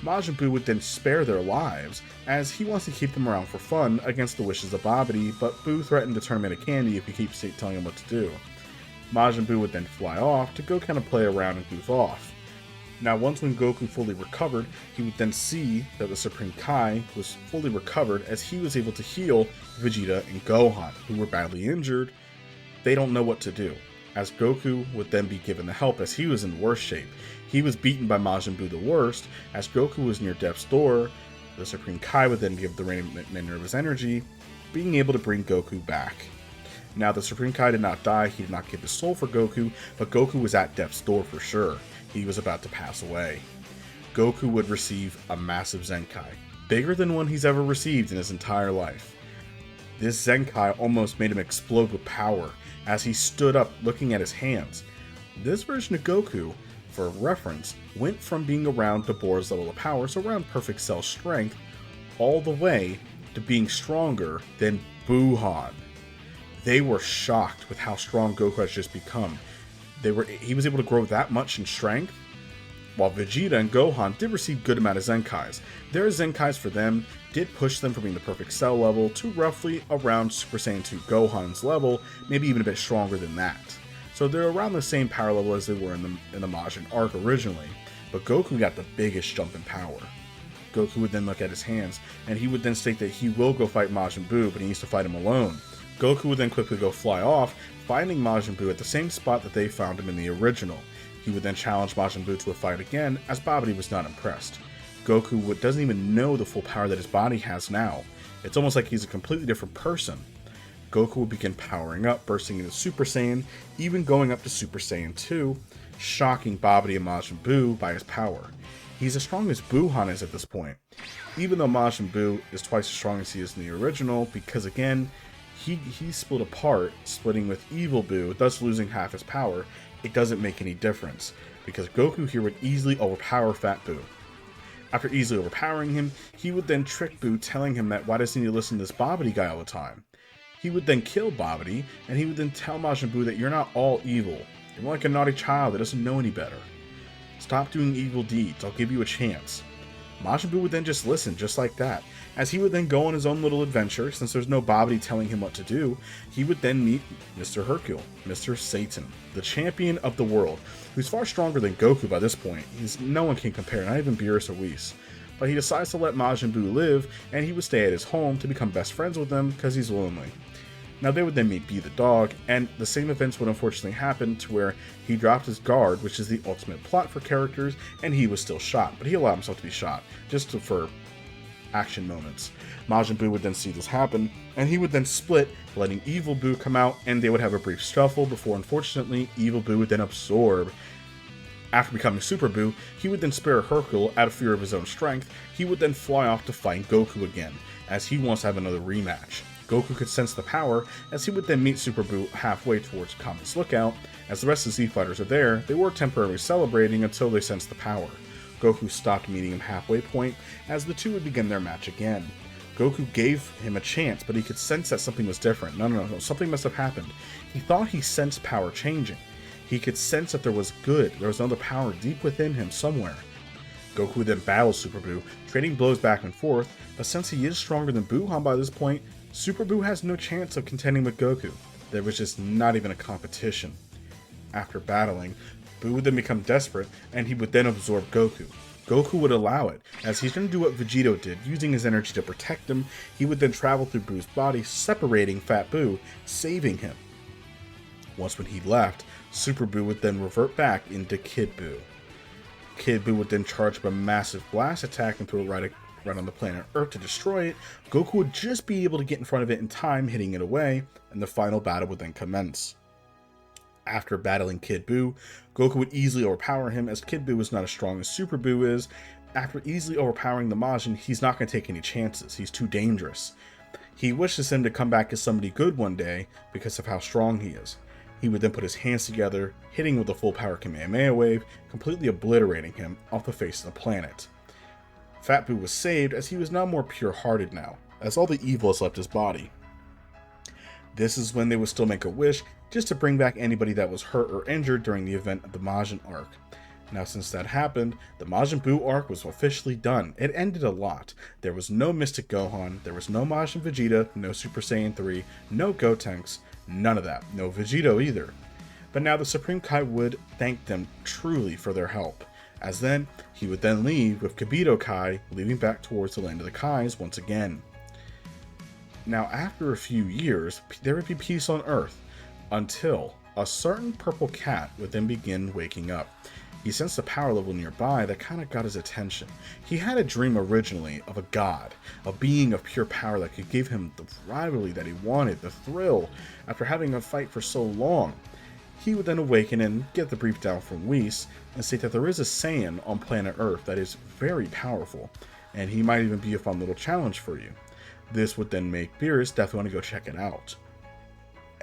S1: Majin Buu would then spare their lives, as he wants to keep them around for fun against the wishes of Babidi, but Buu threatened to turn him into candy if he keeps telling him what to do. Majin Buu would then fly off to go kind of play around and goof off. Now once when Goku fully recovered, he would then see that the Supreme Kai was fully recovered as he was able to heal Vegeta and Gohan, who were badly injured. They don't know what to do, as Goku would then be given the help as he was in worse shape. He was beaten by Majin Buu the worst, as Goku was near death's door. The Supreme Kai would then give the remainder of his energy, being able to bring Goku back. Now the Supreme Kai did not die, he did not give his soul for Goku, but Goku was at death's door for sure. He was about to pass away. Goku would receive a massive Zenkai, bigger than one he's ever received in his entire life. This Zenkai almost made him explode with power, as he stood up looking at his hands. This version of Goku, for reference, went from being around Dabura's level of power, so around Perfect Cell strength, all the way to being stronger than Buuhan. They were shocked with how strong Goku has just become. He was able to grow that much in strength, while Vegeta and Gohan did receive good amount of Zenkais. Their Zenkais for them did push them from being the Perfect Cell level to roughly around Super Saiyan 2 Gohan's level, maybe even a bit stronger than that. So they're around the same power level as they were in the Majin arc originally, but Goku got the biggest jump in power. Goku would then look at his hands, and he would then state that he will go fight Majin Buu, but he needs to fight him alone. Goku would then quickly go fly off, finding Majin Buu at the same spot that they found him in the original. He would then challenge Majin Buu to a fight again, as Babidi was not impressed. Goku doesn't even know the full power that his body has now. It's almost like he's a completely different person. Goku would begin powering up, bursting into Super Saiyan, even going up to Super Saiyan 2, shocking Babidi and Majin Buu by his power. He's as strong as Buuhan is at this point, even though Majin Buu is twice as strong as he is in the original, because again, he split apart, splitting with Evil Buu, thus losing half his power. It doesn't make any difference, because Goku here would easily overpower Fat Buu. After easily overpowering him, he would then trick Buu, telling him that why doesn't he listen to this Babidi guy all the time? He would then kill Babidi, and he would then tell Majin Buu that you're not all evil. You're more like a naughty child that doesn't know any better. Stop doing evil deeds, I'll give you a chance. Majin Buu would then just listen, just like that. As he would then go on his own little adventure, since there's no Babidi telling him what to do, he would then meet Mr. Hercule, Mr. Satan, the champion of the world, who's far stronger than Goku by this point. No one can compare, not even Beerus or Whis. But he decides to let Majin Buu live, and he would stay at his home to become best friends with them because he's lonely. Now they would then meet B the dog, and the same events would unfortunately happen to where he dropped his guard, which is the ultimate plot for characters, and he was still shot, but he allowed himself to be shot, just for action moments. Majin Buu would then see this happen, and he would then split, letting Evil Buu come out, and they would have a brief scuffle before unfortunately Evil Buu would then absorb. After becoming Super Buu, he would then spare Hercule out of fear of his own strength. He would then fly off to fight Goku again, as he wants to have another rematch. Goku could sense the power, as he would then meet Super Buu halfway towards Comet's Lookout. As the rest of the Z Fighters are there, they were temporarily celebrating until they sensed the power. Goku stopped meeting him halfway point, as the two would begin their match again. Goku gave him a chance, but he could sense that something was different. No, something must have happened. He thought he sensed power changing. He could sense that there was another power deep within him somewhere. Goku then battles Super Buu, trading blows back and forth, but since he is stronger than Buuhan by this point, Super Buu has no chance of contending with Goku. There was just not even a competition. After battling, Buu would then become desperate, and he would then absorb Goku. Goku would allow it, as he's going to do what Vegito did, using his energy to protect him. He would then travel through Buu's body, separating Fat Buu, saving him. Once when he left, Super Buu would then revert back into Kid Buu. Kid Buu would then charge up a massive blast attack and throw it right on the planet Earth to destroy it. Goku would just be able to get in front of it in time, hitting it away, and the final battle would then commence. After battling Kid Buu, Goku would easily overpower him, as Kid Buu is not as strong as Super Buu is. After easily overpowering the Majin, he's not going to take any chances. He's too dangerous. He wishes him to come back as somebody good one day because of how strong he is. He would then put his hands together, hitting with a full power Kamehameha wave, completely obliterating him off the face of the planet. Fat Buu was saved, as he was now more pure-hearted now, as all the evil has left his body. This is when they would still make a wish, just to bring back anybody that was hurt or injured during the event of the Majin arc. Now since that happened, the Majin Buu arc was officially done. It ended a lot. There was no Mystic Gohan, there was no Majin Vegeta, no Super Saiyan 3, no Gotenks, none of that, no Vegito either. But now the Supreme Kai would thank them truly for their help, as then he would then leave with Kibito Kai, leaving back towards the land of the Kais once again. Now after a few years, there would be peace on Earth, until a certain purple cat would then begin waking up. He sensed a power level nearby that kind of got his attention. He had a dream originally of a god, a being of pure power that could give him the rivalry that he wanted, the thrill, after having a fight for so long. He would then awaken and get the brief down from Whis and state that there is a Saiyan on planet Earth that is very powerful, and he might even be a fun little challenge for you. This would then make Beerus definitely want to go check it out.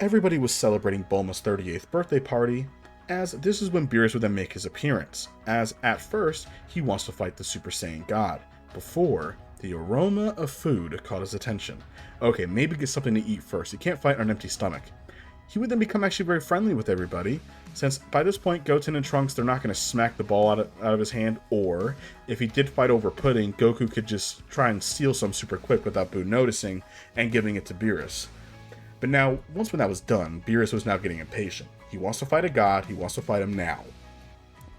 S1: Everybody was celebrating Bulma's 38th birthday party, as this is when Beerus would then make his appearance, as at first he wants to fight the Super Saiyan God, before the aroma of food caught his attention. Okay, maybe get something to eat first, he can't fight on an empty stomach. He would then become actually very friendly with everybody, since by this point Goten and Trunks, they're not going to smack the ball out of his hand, or if he did fight over pudding, Goku could just try and steal some super quick without Buu noticing and giving it to Beerus. But now, once when that was done, Beerus was now getting impatient. He wants to fight a god, he wants to fight him now.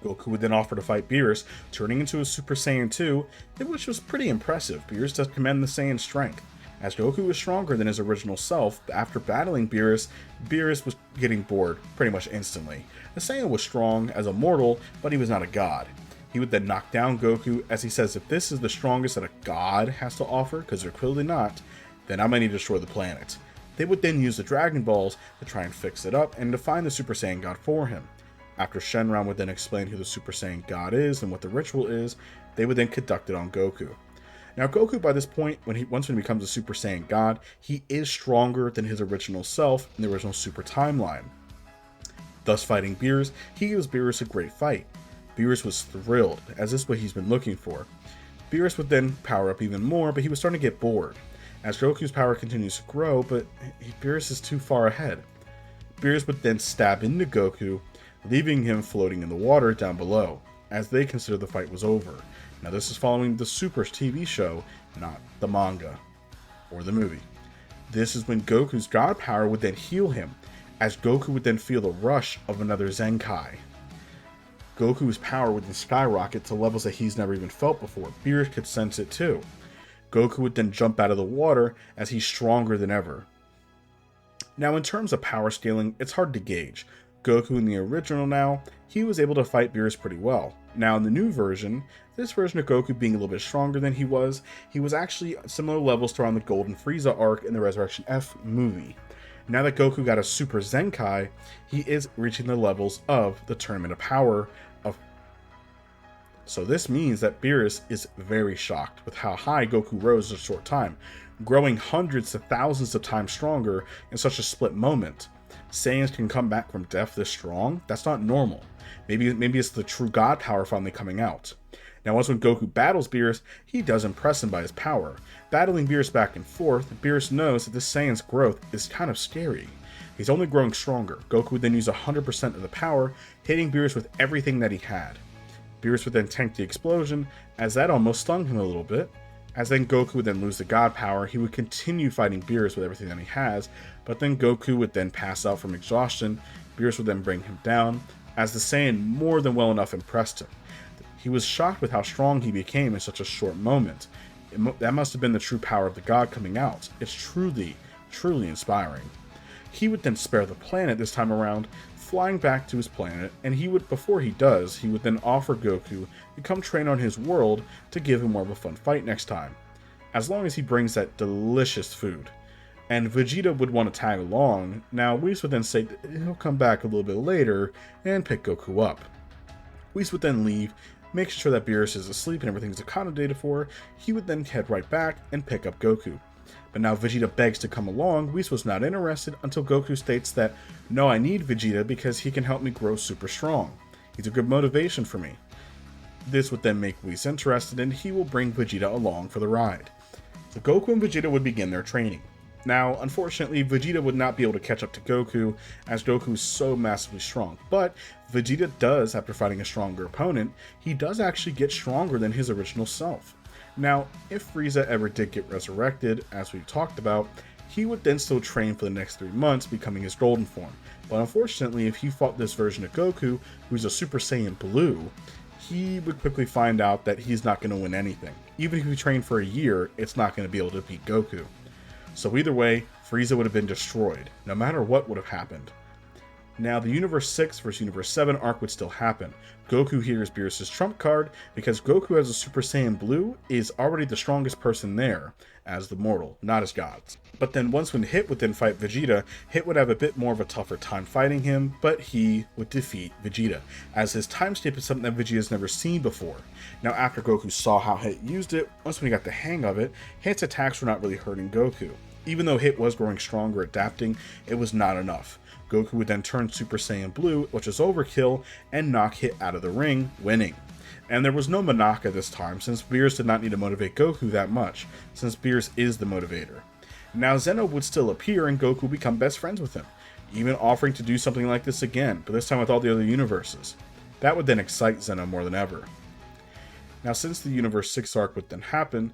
S1: Goku would then offer to fight Beerus, turning into a Super Saiyan 2, which was pretty impressive. Beerus does commend the Saiyan strength. As Goku was stronger than his original self, after battling Beerus, Beerus was getting bored pretty much instantly. The Saiyan was strong as a mortal, but he was not a god. He would then knock down Goku, as he says, if this is the strongest that a god has to offer, because they're clearly not, then I might need to destroy the planet. They would then use the Dragon Balls to try and fix it up and to find the Super Saiyan God for him. After Shenron would then explain who the Super Saiyan God is and what the ritual is, they would then conduct it on Goku. Now Goku by this point, once when he becomes a Super Saiyan God, he is stronger than his original self in the original Super timeline. Thus fighting Beerus, he gives Beerus a great fight. Beerus was thrilled, as this is what he's been looking for. Beerus would then power up even more, but he was starting to get bored, as Goku's power continues to grow, but Beerus is too far ahead. Beerus would then stab into Goku, leaving him floating in the water down below, as they consider the fight was over. Now this is following the Super TV show, not the manga, or the movie. This is when Goku's god power would then heal him, as Goku would then feel the rush of another Zenkai. Goku's power would then skyrocket to levels that he's never even felt before. Beerus could sense it too. Goku would then jump out of the water as he's stronger than ever. Now in terms of power scaling, it's hard to gauge. Goku in the original now, he was able to fight Beerus pretty well. Now in the new version, this version of Goku being a little bit stronger than he was actually similar levels to around the Golden Frieza arc in the Resurrection F movie. Now that Goku got a Super Zenkai, he is reaching the levels of the Tournament of Power of. So this means that Beerus is very shocked with how high Goku rose in a short time, growing hundreds to thousands of times stronger in such a split moment. Saiyans can come back from death this strong? That's not normal. Maybe it's the true god power finally coming out. Now once when Goku battles Beerus, he does impress him by his power. Battling Beerus back and forth, Beerus knows that this Saiyan's growth is kind of scary. He's only growing stronger. Goku would then use 100% of the power, hitting Beerus with everything that he had. Beerus would then tank the explosion, as that almost stung him a little bit. As then Goku would then lose the God power, he would continue fighting Beerus with everything that he has, but then Goku would then pass out from exhaustion. Beerus would then bring him down, as the Saiyan more than well enough impressed him. He was shocked with how strong he became in such a short moment. That must have been the true power of the God coming out. It's truly, truly inspiring. He would then spare the planet this time around, flying back to his planet, and before he does, he would then offer Goku to come train on his world to give him more of a fun fight next time, as long as he brings that delicious food. And Vegeta would want to tag along. Now Whis would then say that he'll come back a little bit later and pick Goku up. Whis would then leave, make sure that Beerus is asleep and everything's accommodated for. He would then head right back and pick up Goku. But now Vegeta begs to come along. Whis was not interested until Goku states that, no, I need Vegeta because he can help me grow super strong. He's a good motivation for me. This would then make Whis interested, and he will bring Vegeta along for the ride. So Goku and Vegeta would begin their training. Now, unfortunately, Vegeta would not be able to catch up to Goku, as Goku is so massively strong. But Vegeta does, after fighting a stronger opponent, he does actually get stronger than his original self. Now, if Frieza ever did get resurrected, as we've talked about, he would then still train for the next 3 months, becoming his golden form. But unfortunately, if he fought this version of Goku, who's a Super Saiyan Blue, he would quickly find out that he's not going to win anything. Even if he trained for a year, it's not going to be able to beat Goku. So either way, Frieza would have been destroyed, no matter what would have happened. Now, the Universe 6 versus Universe 7 arc would still happen. Goku here is Beerus' trump card, because Goku as a Super Saiyan Blue is already the strongest person there, as the mortal, not as gods. But then once when Hit would then fight Vegeta, Hit would have a bit more of a tougher time fighting him, but he would defeat Vegeta, as his time skip is something that Vegeta's never seen before. Now after Goku saw how Hit used it, once when he got the hang of it, Hit's attacks were not really hurting Goku. Even though Hit was growing stronger, adapting, it was not enough. Goku would then turn Super Saiyan Blue, which is overkill, and knock Hit out of the ring, winning. And there was no Monaka this time, since Beerus did not need to motivate Goku that much, since Beerus is the motivator. Now Zeno would still appear, and Goku would become best friends with him, even offering to do something like this again, but this time with all the other universes. That would then excite Zeno more than ever. Now since the Universe 6 arc would then happen,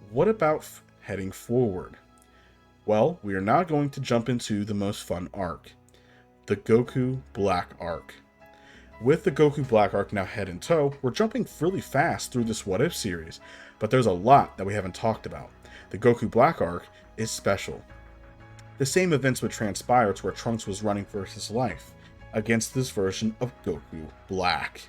S1: what about heading forward? Well, we are now going to jump into the most fun arc, the Goku Black arc. With the Goku Black arc now head in tow, we're jumping really fast through this What If series, but there's a lot that we haven't talked about. The Goku Black arc is special. The same events would transpire to where Trunks was running for his life against this version of Goku Black.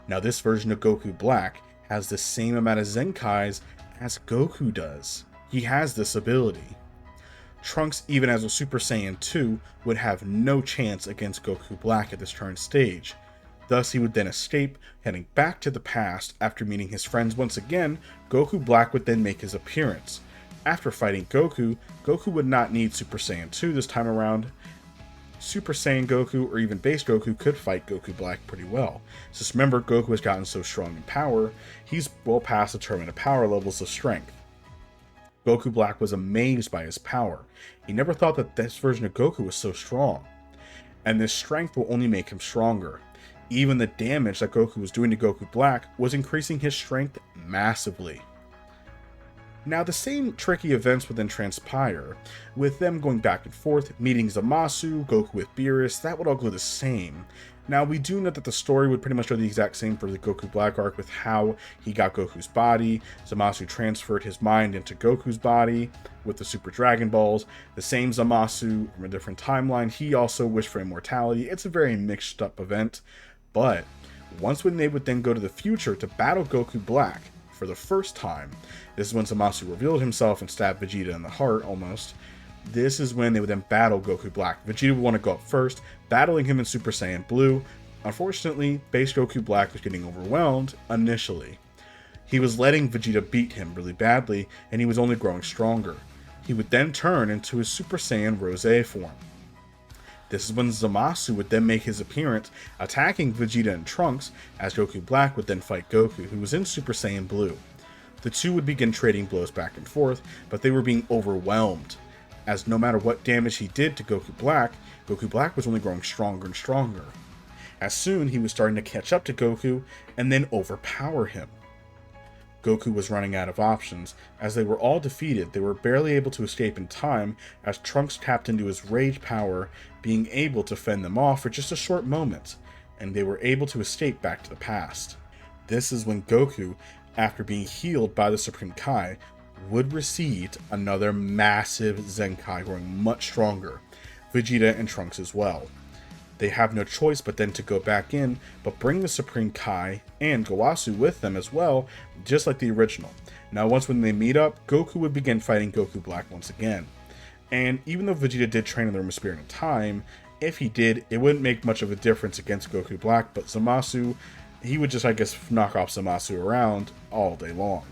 S1: Now this version of Goku Black has the same amount of Zenkais as Goku does. He has this ability. Trunks, even as a Super Saiyan 2, would have no chance against Goku Black at this current stage. Thus, he would then escape, heading back to the past. After meeting his friends once again, Goku Black would then make his appearance. After fighting Goku, Goku would not need Super Saiyan 2 this time around. Super Saiyan Goku, or even Base Goku, could fight Goku Black pretty well. Just remember, Goku has gotten so strong in power, he's well past the terminal power levels of strength. Goku Black was amazed by his power. He never thought that this version of Goku was so strong. And this strength will only make him stronger. Even the damage that Goku was doing to Goku Black was increasing his strength massively. Now the same tricky events would then transpire, with them going back and forth, meeting Zamasu, Goku with Beerus, that would all go the same. Now we do know that the story would pretty much go the exact same for the Goku Black arc, with how he got Goku's body, Zamasu transferred his mind into Goku's body with the Super Dragon Balls, the same Zamasu from a different timeline, he also wished for immortality. It's a very mixed up event, but once when they would then go to the future to battle Goku Black for the first time, this is when Zamasu revealed himself and stabbed Vegeta in the heart almost. This is when they would then battle Goku Black. Vegeta would want to go up first, battling him in Super Saiyan Blue. Unfortunately, Base Goku Black was getting overwhelmed initially. He was letting Vegeta beat him really badly, and he was only growing stronger. He would then turn into his Super Saiyan Rose form. This is when Zamasu would then make his appearance, attacking Vegeta and Trunks, as Goku Black would then fight Goku, who was in Super Saiyan Blue. The two would begin trading blows back and forth, but they were being overwhelmed, as no matter what damage he did to Goku Black was only growing stronger and stronger. As soon, he was starting to catch up to Goku and then overpower him. Goku was running out of options. As they were all defeated, they were barely able to escape in time, as Trunks tapped into his rage power, being able to fend them off for just a short moment, and they were able to escape back to the past. This is when Goku, after being healed by the Supreme Kai, would receive another massive Zenkai, growing much stronger. Vegeta and Trunks as well. They have no choice but then to go back in, but bring the Supreme Kai and Gowasu with them as well, just like the original. Now once when they meet up, Goku would begin fighting Goku Black once again. And even though Vegeta did train in the Room of Spirit and Time, if he did, it wouldn't make much of a difference against Goku Black, but Zamasu, he would just, I guess, knock off Zamasu around all day long.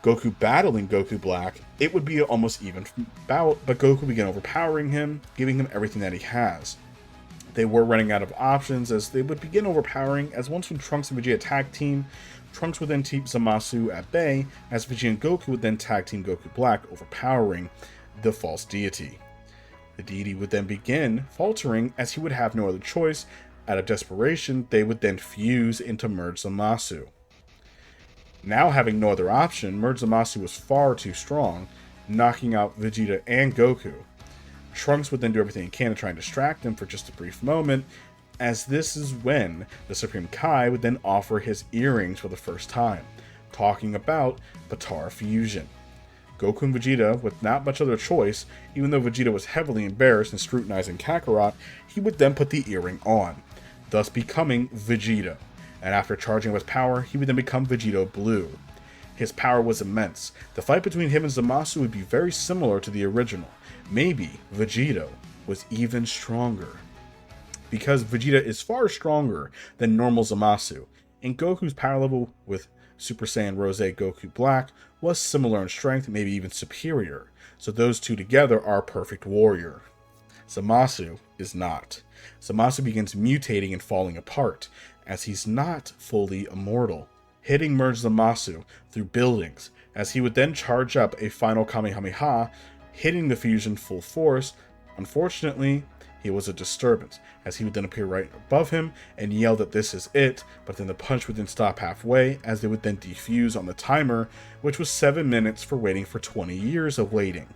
S1: Goku battling Goku Black, it would be an almost even bout, but Goku began overpowering him, giving him everything that he has. They were running out of options as they would begin overpowering, as once when Trunks and Vegeta tag team, Trunks would then keep Zamasu at bay, as Vegeta and Goku would then tag team Goku Black, overpowering the false deity. The deity would then begin faltering, as he would have no other choice. Out of desperation, they would then fuse into Merge Zamasu. Now having no other option, Merge Zamasu was far too strong, knocking out Vegeta and Goku. Trunks would then do everything he can to try and distract him for just a brief moment, as this is when the Supreme Kai would then offer his earrings for the first time, talking about Potara fusion. Goku and Vegeta, with not much other choice, even though Vegeta was heavily embarrassed and scrutinizing Kakarot, he would then put the earring on, thus becoming Vegeta, and after charging with power, he would then become Vegeta Blue. His power was immense. The fight between him and Zamasu would be very similar to the original. Maybe Vegeta was even stronger, because Vegeta is far stronger than normal Zamasu, and Goku's power level with Super Saiyan Rose Goku Black was similar in strength, maybe even superior, so those two together are a perfect warrior. Zamasu is not. Zamasu begins mutating and falling apart, as he's not fully immortal, hitting Merge Zamasu through buildings, as he would then charge up a final Kamehameha, hitting the fusion full force. Unfortunately, he was a disturbance, as he would then appear right above him and yell that this is it, but then the punch would then stop halfway, as they would then defuse on the timer, which was 7 minutes for waiting for 20 years of waiting.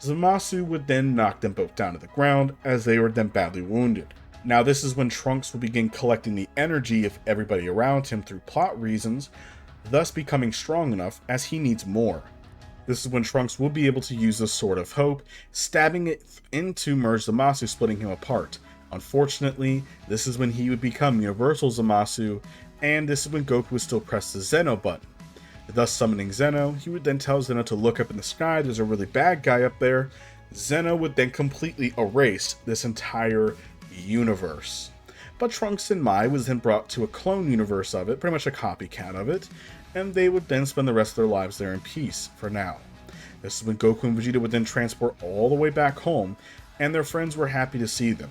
S1: Zamasu would then knock them both down to the ground, as they were then badly wounded. Now this is when Trunks will begin collecting the energy of everybody around him through plot reasons, thus becoming strong enough as he needs more. This is when Trunks will be able to use the Sword of Hope, stabbing it into Merge Zamasu, splitting him apart. Unfortunately, this is when he would become Universal Zamasu, and this is when Goku would still press the Zeno button. Thus summoning Zeno, he would then tell Zeno to look up in the sky, there's a really bad guy up there. Zeno would then completely erase this entire universe. But Trunks and Mai was then brought to a clone universe of it, pretty much a copycat of it, and they would then spend the rest of their lives there in peace for now. This is when Goku and Vegeta would then transport all the way back home, and their friends were happy to see them.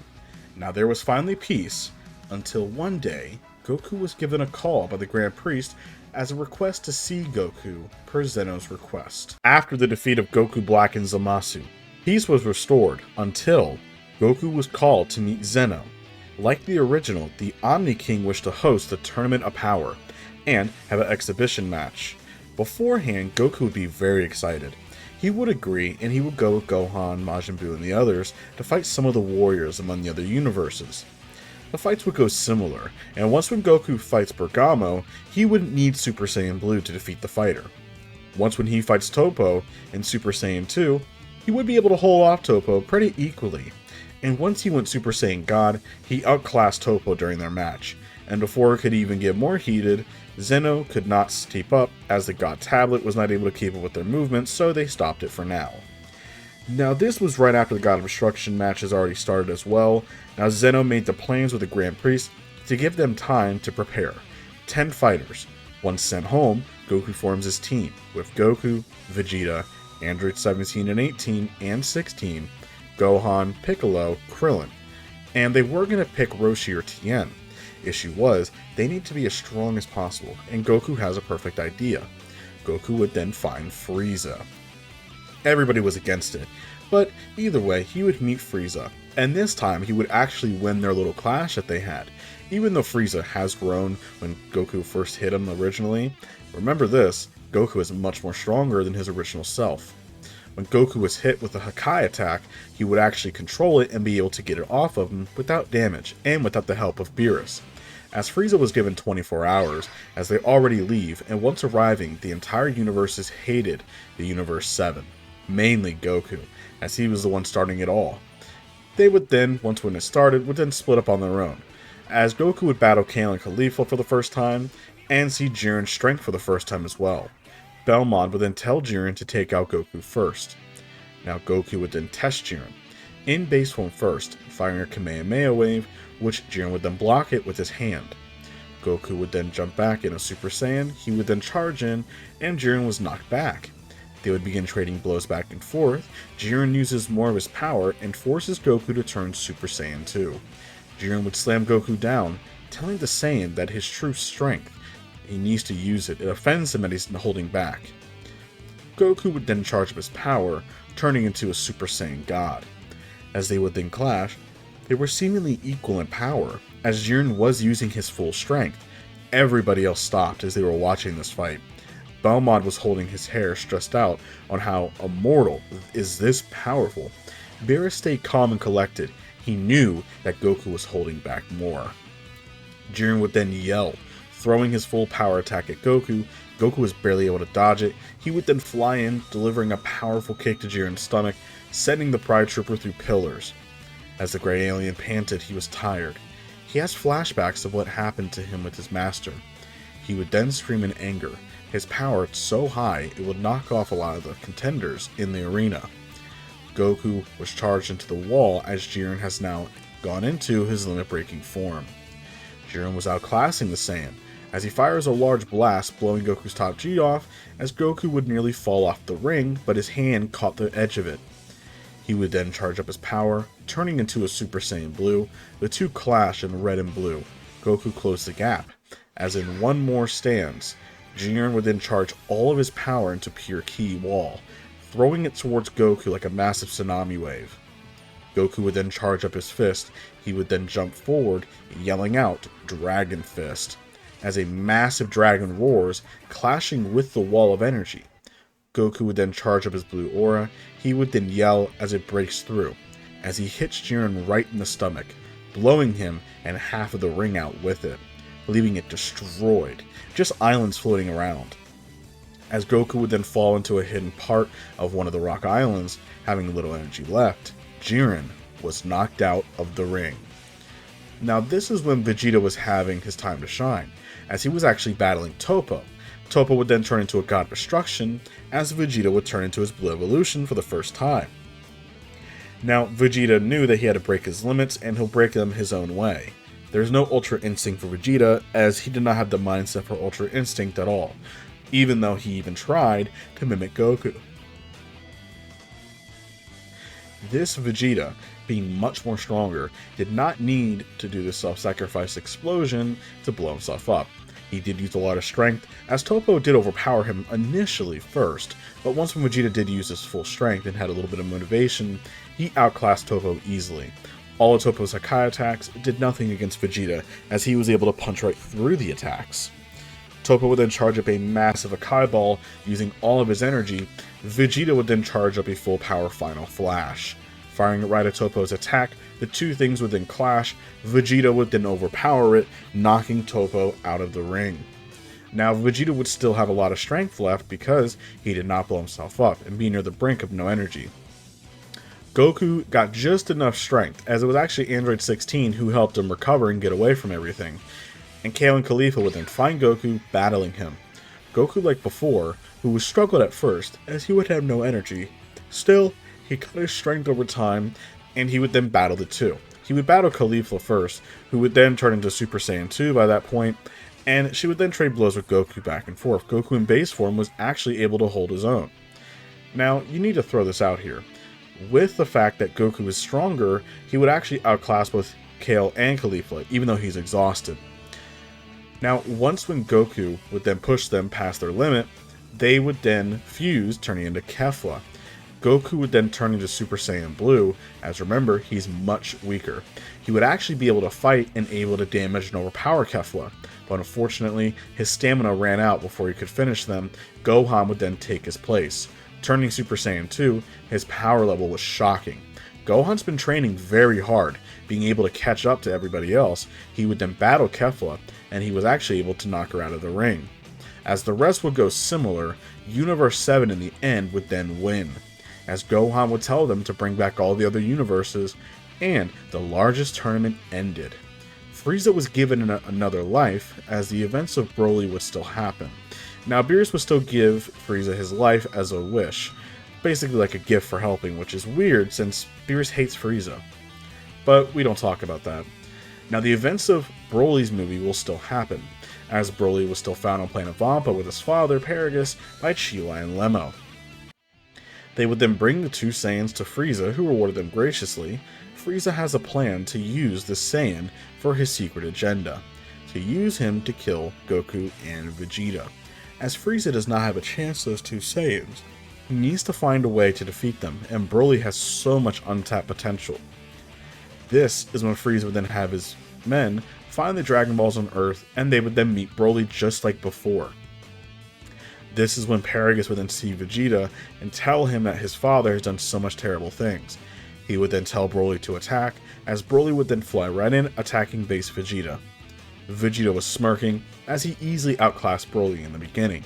S1: Now there was finally peace, until one day, Goku was given a call by the Grand Priest as a request to see Goku per Zeno's request. After the defeat of Goku Black and Zamasu, peace was restored until Goku was called to meet Zeno. Like the original, the Omni King wished to host the Tournament of Power and have an exhibition match. Beforehand, Goku would be very excited. He would agree, and he would go with Gohan, Majin Buu, and the others to fight some of the warriors among the other universes. The fights would go similar, and once when Goku fights Bergamo, he wouldn't need Super Saiyan Blue to defeat the fighter. Once when he fights Toppo in Super Saiyan 2, he would be able to hold off Toppo pretty equally. And once he went Super Saiyan God, he outclassed Toppo during their match, and before it could even get more heated, Zeno could not keep up, as the God Tablet was not able to keep up with their movements, so they stopped it for now. Now this was right after the God of Destruction match has already started as well. Now Zeno made the plans with the Grand Priest to give them time to prepare. 10 fighters. Once sent home, Goku forms his team, with Goku, Vegeta, Android 17 and 18 and 16, Gohan, Piccolo, Krillin. And they were going to pick Roshi or Tien. Issue was, they need to be as strong as possible, and Goku has a perfect idea. Goku would then find Frieza. Everybody was against it, but either way, he would meet Frieza, and this time he would actually win their little clash that they had. Even though Frieza has grown when Goku first hit him originally, remember this, Goku is much more stronger than his original self. When Goku was hit with a Hakai attack, he would actually control it and be able to get it off of him without damage, and without the help of Beerus. As Frieza was given 24 hours, as they already leave, and once arriving, the entire universe hated the Universe 7. Mainly Goku, as he was the one starting it all. They would then, once when it started, would then split up on their own, as Goku would battle Kale and Caulifla for the first time, and see Jiren's strength for the first time as well. Belmont would then tell Jiren to take out Goku first. Now Goku would then test Jiren, in base form first, firing a Kamehameha wave, which Jiren would then block it with his hand. Goku would then jump back in a Super Saiyan, he would then charge in, and Jiren was knocked back. They would begin trading blows back and forth. Jiren uses more of his power and forces Goku to turn Super Saiyan 2. Jiren would slam Goku down, telling the Saiyan that his true strength, he needs to use it. It offends him that he's holding back. Goku would then charge up his power, turning into a Super Saiyan God. As they would then clash, they were seemingly equal in power, as Jiren was using his full strength. Everybody else stopped as they were watching this fight. Belmont was holding his hair, stressed out on how a mortal is this powerful. Beerus stayed calm and collected. He knew that Goku was holding back more. Jiren would then yell, throwing his full power attack at Goku. Goku was barely able to dodge it. He would then fly in, delivering a powerful kick to Jiren's stomach, sending the Pride Trooper through pillars. As the Grey Alien panted, he was tired. He has flashbacks of what happened to him with his master. He would then scream in anger. His power so high it would knock off a lot of the contenders in the arena. Goku was charged into the wall as Jiren has now gone into his limit-breaking form. Jiren was outclassing the Saiyan, as he fires a large blast blowing Goku's top G off, as Goku would nearly fall off the ring, but his hand caught the edge of it. He would then charge up his power, turning into a Super Saiyan Blue. The two clash in red and blue. Goku closed the gap, as in one more stance, Jiren would then charge all of his power into pure Ki Wall, throwing it towards Goku like a massive tsunami wave. Goku would then charge up his fist. He would then jump forward, yelling out, "Dragon Fist," as a massive dragon roars, clashing with the wall of energy. Goku would then charge up his blue aura. He would then yell as it breaks through, as he hits Jiren right in the stomach, blowing him and half of the ring out with it, leaving it destroyed, just islands floating around. As Goku would then fall into a hidden part of one of the rock islands, having little energy left, Jiren was knocked out of the ring. Now this is when Vegeta was having his time to shine, as he was actually battling Toppo. Toppo would then turn into a God of Destruction, as Vegeta would turn into his Blue Evolution for the first time. Now Vegeta knew that he had to break his limits, and he'll break them his own way. There's no Ultra Instinct for Vegeta, as he did not have the mindset for Ultra Instinct at all, even though he even tried to mimic Goku. This Vegeta, being much more stronger, did not need to do the self-sacrifice explosion to blow himself up. He did use a lot of strength, as Toppo did overpower him initially first, but once when Vegeta did use his full strength and had a little bit of motivation, he outclassed Toppo easily. All of Toppo's Hakai attacks did nothing against Vegeta, as he was able to punch right through the attacks. Toppo would then charge up a massive Hakai ball using all of his energy. Vegeta would then charge up a full power Final Flash. Firing it right at Toppo's attack, the two things would then clash. Vegeta would then overpower it, knocking Toppo out of the ring. Now Vegeta would still have a lot of strength left because he did not blow himself up and be near the brink of no energy. Goku got just enough strength, as it was actually Android 16 who helped him recover and get away from everything. And Kale and Caulifla would then find Goku, battling him. Goku, like before, who was struggled at first, as he would have no energy. Still, he got his strength over time, and he would then battle the two. He would battle Caulifla first, who would then turn into Super Saiyan 2 by that point, and she would then trade blows with Goku back and forth. Goku in base form was actually able to hold his own. Now, you need to throw this out here. With the fact that Goku is stronger, he would actually outclass both Kale and Caulifla, even though he's exhausted. Now, once when Goku would then push them past their limit, they would then fuse, turning into Kefla. Goku would then turn into Super Saiyan Blue, as remember, he's much weaker. He would actually be able to fight and able to damage and overpower Kefla, but unfortunately, his stamina ran out before he could finish them. Gohan would then take his place. Turning Super Saiyan 2, his power level was shocking. Gohan's been training very hard, being able to catch up to everybody else. He would then battle Kefla, and he was actually able to knock her out of the ring. As the rest would go similar, Universe 7 in the end would then win, as Gohan would tell them to bring back all the other universes, and the largest tournament ended. Frieza was given another life, as the events of Broly would still happen. Now, Beerus would still give Frieza his life as a wish, basically like a gift for helping, which is weird since Beerus hates Frieza. But we don't talk about that. Now, the events of Broly's movie will still happen, as Broly was still found on planet Vampa with his father, Paragus, by Chi-Lai and Lemmo. They would then bring the two Saiyans to Frieza, who rewarded them graciously. Frieza has a plan to use the Saiyan for his secret agenda, to use him to kill Goku and Vegeta. As Frieza does not have a chance to those two Saiyans, he needs to find a way to defeat them, and Broly has so much untapped potential. This is when Frieza would then have his men find the Dragon Balls on Earth, and they would then meet Broly just like before. This is when Paragus would then see Vegeta and tell him that his father has done so much terrible things. He would then tell Broly to attack, as Broly would then fly right in, attacking base Vegeta. Vegeta was smirking, as he easily outclassed Broly in the beginning.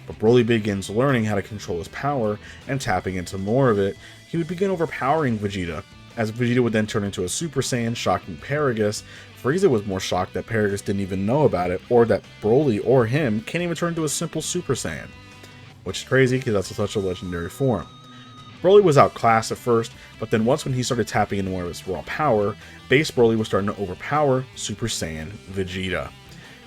S1: But Broly begins learning how to control his power, and tapping into more of it, he would begin overpowering Vegeta, as Vegeta would then turn into a Super Saiyan, shocking Paragus. Frieza was more shocked that Paragus didn't even know about it, or that Broly or him can't even turn into a simple Super Saiyan. Which is crazy, because that's such a legendary form. Broly was outclassed at first, but then once when he started tapping into more of his raw power, base Broly was starting to overpower Super Saiyan Vegeta.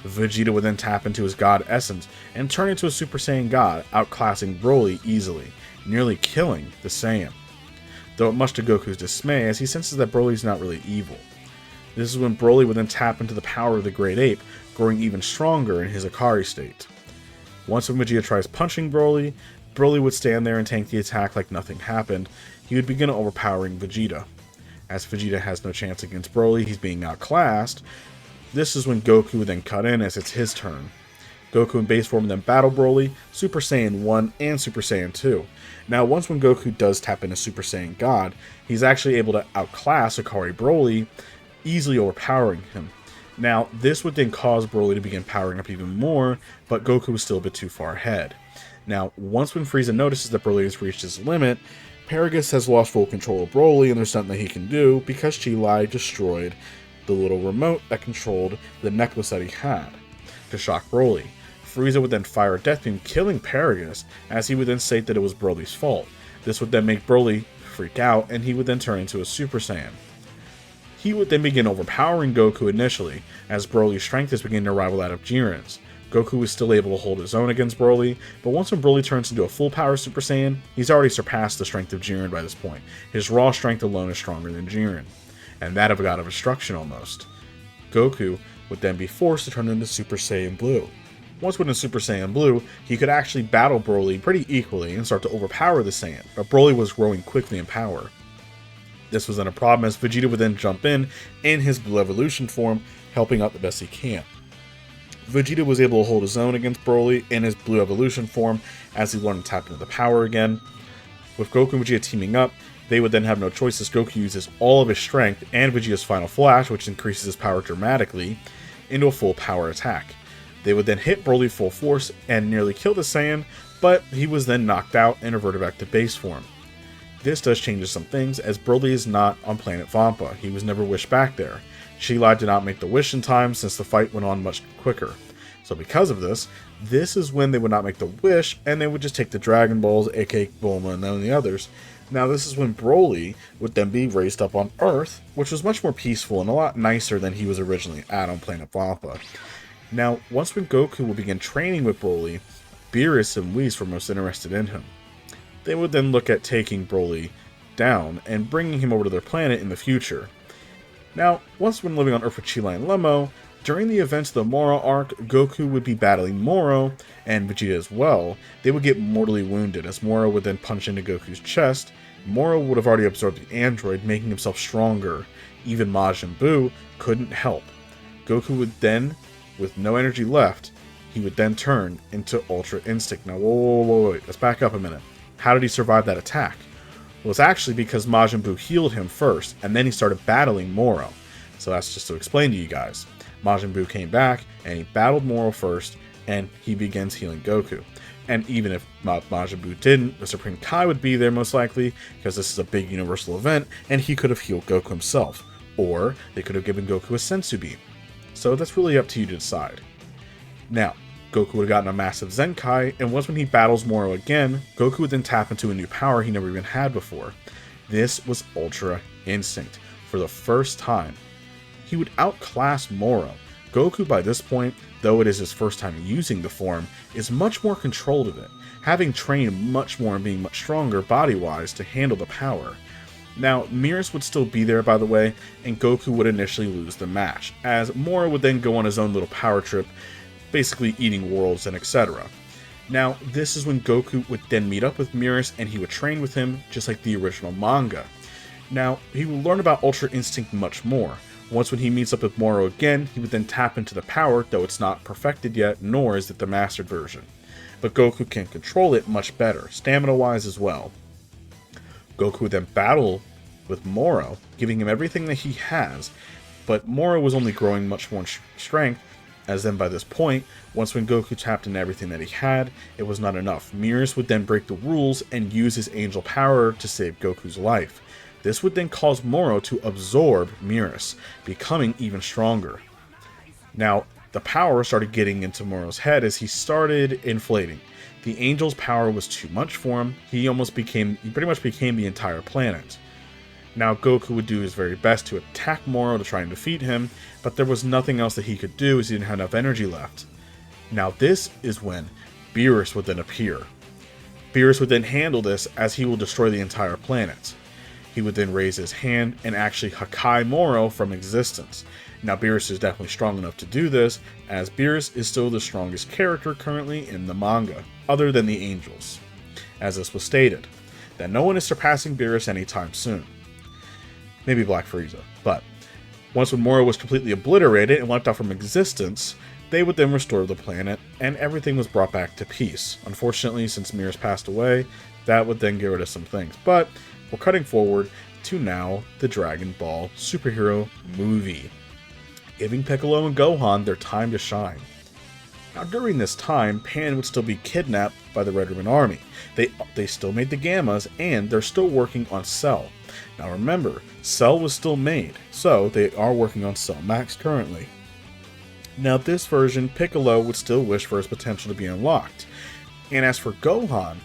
S1: Vegeta would then tap into his God essence and turn into a Super Saiyan God, outclassing Broly easily, nearly killing the Saiyan. Though much to Goku's dismay, as he senses that Broly is not really evil. This is when Broly would then tap into the power of the Great Ape, growing even stronger in his Akari state. Once when Vegeta tries punching Broly, Broly would stand there and tank the attack like nothing happened. He would begin overpowering Vegeta. As Vegeta has no chance against Broly, he's being outclassed. This is when Goku would then cut in, as it's his turn. Goku in base form would then battle Broly, Super Saiyan 1 and Super Saiyan 2. Now, once when Goku does tap into Super Saiyan God, he's actually able to outclass Akari Broly, easily overpowering him. Now, this would then cause Broly to begin powering up even more, but Goku was still a bit too far ahead. Now, once when Frieza notices that Broly has reached his limit, Paragus has lost full control of Broly, and there's nothing that he can do because Chi-Lai destroyed the little remote that controlled the necklace that he had to shock Broly. Frieza would then fire a death beam, killing Paragus, as he would then state that it was Broly's fault. This would then make Broly freak out, and he would then turn into a Super Saiyan. He would then begin overpowering Goku initially, as Broly's strength is beginning to rival that of Jiren's. Goku was still able to hold his own against Broly, but once when Broly turns into a full power Super Saiyan, he's already surpassed the strength of Jiren by this point. His raw strength alone is stronger than Jiren, and that of a god of destruction almost. Goku would then be forced to turn into Super Saiyan Blue. Once within Super Saiyan Blue, he could actually battle Broly pretty equally and start to overpower the Saiyan, but Broly was growing quickly in power. This was then a problem, as Vegeta would then jump in his Blue Evolution form, helping out the best he can. Vegeta was able to hold his own against Broly in his Blue Evolution form, as he learned to tap into the power again. With Goku and Vegeta teaming up, they would then have no choice, as Goku uses all of his strength and Vegeta's Final Flash, which increases his power dramatically, into a full power attack. They would then hit Broly full force and nearly kill the Saiyan, but he was then knocked out and reverted back to base form. This does change some things, as Broly is not on planet Vampa. He was never wished back there. Chi-Lai did not make the wish in time, since the fight went on much quicker. So because of this, this is when they would not make the wish, and they would just take the Dragon Balls, aka Bulma, and then the others. Now this is when Broly would then be raised up on Earth, which was much more peaceful and a lot nicer than he was originally at on planet Vampa. Now, once when Goku will begin training with Broly, Beerus and Whis were most interested in him. They would then look at taking Broly down and bringing him over to their planet in the future. Now, once when living on Earth with Chile and Lemmo, during the events of the Moro arc, Goku would be battling Moro, and Vegeta as well. They would get mortally wounded, as Moro would then punch into Goku's chest. Moro would have already absorbed the android, making himself stronger. Even Majin Buu couldn't help. Goku would then, with no energy left, he would then turn into Ultra Instinct. Now, wait, let's back up a minute. How did he survive that attack? Well, it's actually because Majin Buu healed him first, and then he started battling Moro. So that's just to explain to you guys. Majin Buu came back, and he battled Moro first, and he begins healing Goku. And even if Majin Buu didn't, the Supreme Kai would be there most likely, because this is a big universal event, and he could have healed Goku himself. Or they could have given Goku a Senzu Bean. So that's really up to you to decide. Now, Goku would have gotten a massive Zenkai, and once when he battles Moro again, Goku would then tap into a new power he never even had before. This was Ultra Instinct. For the first time, he would outclass Moro. Goku by this point, though it is his first time using the form, is much more controlled of it, having trained much more and being much stronger body-wise to handle the power. Now, Beerus would still be there, by the way, and Goku would initially lose the match, as Moro would then go on his own little power trip, basically eating worlds and etc. Now, this is when Goku would then meet up with Beerus, and he would train with him, just like the original manga. Now, he would learn about Ultra Instinct much more. Once when he meets up with Moro again, he would then tap into the power, though it's not perfected yet, nor is it the mastered version. But Goku can control it much better, stamina-wise as well. Goku would then battle with Moro, giving him everything that he has, but Moro was only growing much more strength, as then by this point, once when Goku tapped into everything that he had, it was not enough. Beerus would then break the rules and use his angel power to save Goku's life. This would then cause Moro to absorb Beerus, becoming even stronger. Now, the power started getting into Moro's head as he started inflating. The angel's power was too much for him. He pretty much became the entire planet. Now, Goku would do his very best to attack Moro to try and defeat him, but there was nothing else that he could do as he didn't have enough energy left. Now, this is when Beerus would then appear. Beerus would then handle this as he will destroy the entire planet. He would then raise his hand and actually Hakai Moro from existence. Now, Beerus is definitely strong enough to do this, as Beerus is still the strongest character currently in the manga, other than the angels. As this was stated, that no one is surpassing Beerus anytime soon. Maybe Black Frieza, but once when Moro was completely obliterated and wiped out from existence, they would then restore the planet, and everything was brought back to peace. Unfortunately, since Beerus passed away, that would then get rid of some things, but we're cutting forward to now the Dragon Ball superhero movie, giving Piccolo and Gohan their time to shine. Now, during this time, Pan would still be kidnapped by the Red Ribbon Army. They still made the Gammas, and they're still working on Cell. Now remember, Cell was still made, so they are working on Cell Max currently. Now this version, Piccolo would still wish for his potential to be unlocked. And as for Gohan,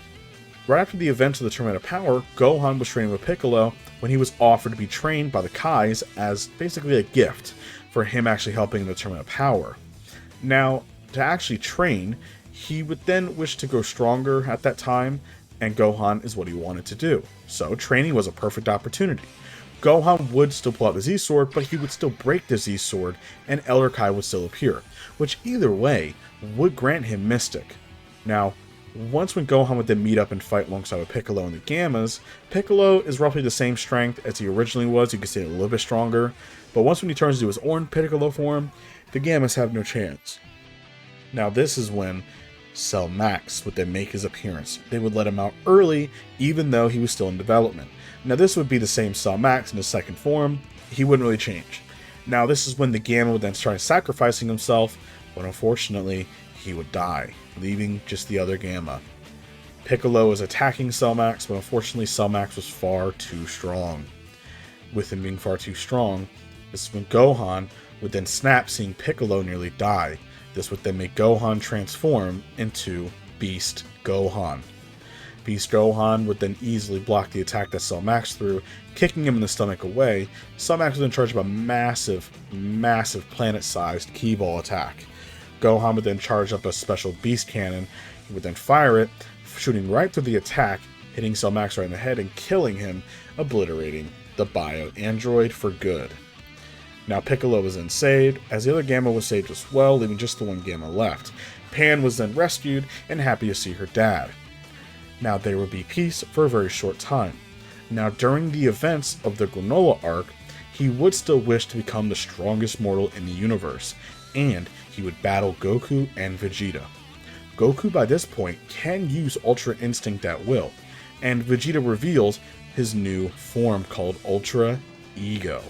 S1: right after the events of the Tournament of Power, Gohan was training with Piccolo when he was offered to be trained by the Kais as basically a gift for him actually helping in the Tournament of Power. Now, to actually train, he would then wish to grow stronger at that time, and Gohan is what he wanted to do. So training was a perfect opportunity. Gohan would still pull out the Z-Sword, but he would still break the Z-Sword, and Elder Kai would still appear, which either way would grant him Mystic. Now, once when Gohan would then meet up and fight alongside with Piccolo and the Gammas, Piccolo is roughly the same strength as he originally was. You could say a little bit stronger, but once when he turns into his orange Piccolo form, the Gammas have no chance. Now this is when Cell Max would then make his appearance. They would let him out early, even though he was still in development. Now this would be the same Cell Max in his second form. He wouldn't really change. Now this is when the Gamma would then start sacrificing himself, but unfortunately he would die, leaving just the other Gamma. Piccolo was attacking Cell Max, but unfortunately Cell Max was far too strong. With him being far too strong, this is when Gohan would then snap, seeing Piccolo nearly die. This would then make Gohan transform into Beast Gohan. Beast Gohan would then easily block the attack that Cell Max threw, kicking him in the stomach away. Cell Max was in charge of a massive planet-sized key ball attack. Gohan would then charge up a special Beast Cannon. He would then fire it, shooting right through the attack, hitting Cell Max right in the head and killing him, obliterating the bio android for good. Now Piccolo was then saved, as the other Gamma was saved as well, leaving just the one Gamma left. Pan was then rescued and happy to see her dad. Now there would be peace for a very short time. Now during the events of the Granolah arc, he would still wish to become the strongest mortal in the universe, and he would battle Goku and Vegeta. Goku by this point can use Ultra Instinct at will, and Vegeta reveals his new form called Ultra Ego.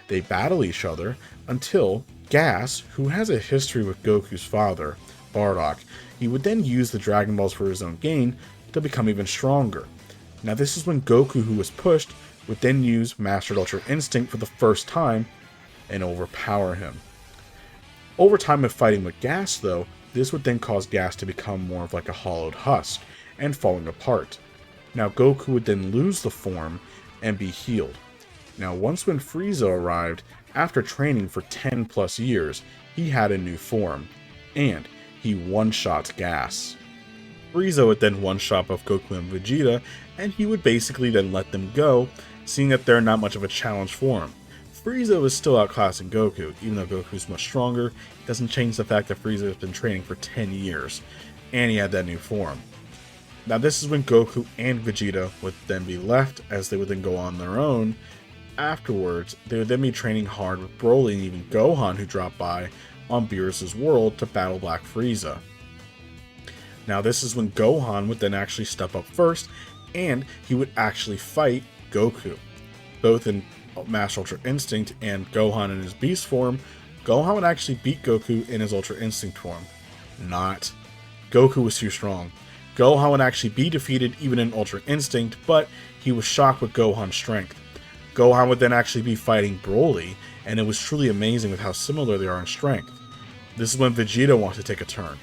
S1: They battle each other until Gas, who has a history with Goku's father, Bardock, he would then use the Dragon Balls for his own gain to become even stronger. Now this is when Goku, who was pushed, would then use Mastered Ultra Instinct for the first time and overpower him. Over time of fighting with Gas though, this would then cause Gas to become more of like a hollowed husk and falling apart. Now Goku would then lose the form and be healed. Now once when Frieza arrived, after training for 10 plus years, he had a new form, and he one-shot Gas. Frieza would then one-shot both Goku and Vegeta, and he would basically then let them go, seeing that they're not much of a challenge for him. Frieza was still outclassing Goku, even though Goku's much stronger. It doesn't change the fact that Frieza has been training for 10 years, and he had that new form. Now this is when Goku and Vegeta would then be left, as they would then go on their own. Afterwards, they would then be training hard with Broly and even Gohan, who dropped by on Beerus' world to battle Black Frieza. Now this is when Gohan would then actually step up first, and he would actually fight Goku. Both in Master Ultra Instinct and Gohan in his Beast form, Gohan would actually beat Goku in his Ultra Instinct form. Not. Goku was too strong. Gohan would actually be defeated even in Ultra Instinct, but he was shocked with Gohan's strength. Gohan would then actually be fighting Broly, and it was truly amazing with how similar they are in strength. This is when Vegeta wants to take a turn.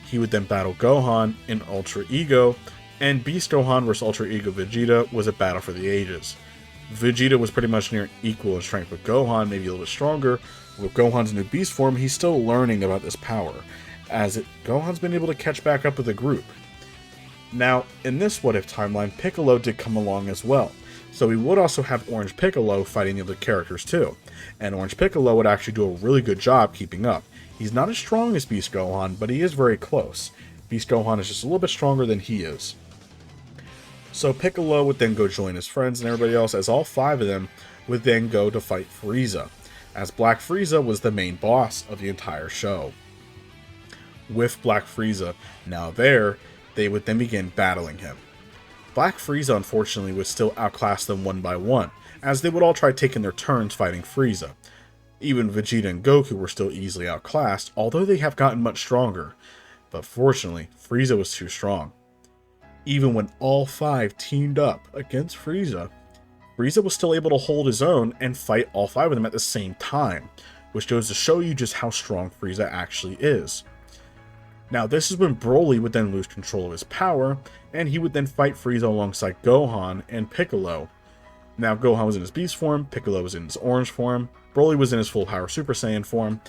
S1: He would then battle Gohan in Ultra Ego, and Beast Gohan vs Ultra Ego Vegeta was a battle for the ages. Vegeta was pretty much near equal in strength with Gohan, maybe a little bit stronger. With Gohan's new Beast form, he's still learning about this power, as Gohan's been able to catch back up with the group. Now, in this What If timeline, Piccolo did come along as well, so we would also have Orange Piccolo fighting the other characters too, and Orange Piccolo would actually do a really good job keeping up. He's not as strong as Beast Gohan, but he is very close. Beast Gohan is just a little bit stronger than he is. So Piccolo would then go join his friends and everybody else, as all 5 of them would then go to fight Frieza, as Black Frieza was the main boss of the entire show. With Black Frieza now there, they would then begin battling him. Black Frieza unfortunately would still outclass them one by one, as they would all try taking their turns fighting Frieza. Even Vegeta and Goku were still easily outclassed, although they have gotten much stronger. But fortunately, Frieza was too strong. Even when all 5 teamed up against Frieza, Frieza was still able to hold his own and fight all 5 of them at the same time, which goes to show you just how strong Frieza actually is. Now this is when Broly would then lose control of his power, and he would then fight Frieza alongside Gohan and Piccolo. Now Gohan was in his Beast form, Piccolo was in his Orange form, Broly was in his full power Super Saiyan form.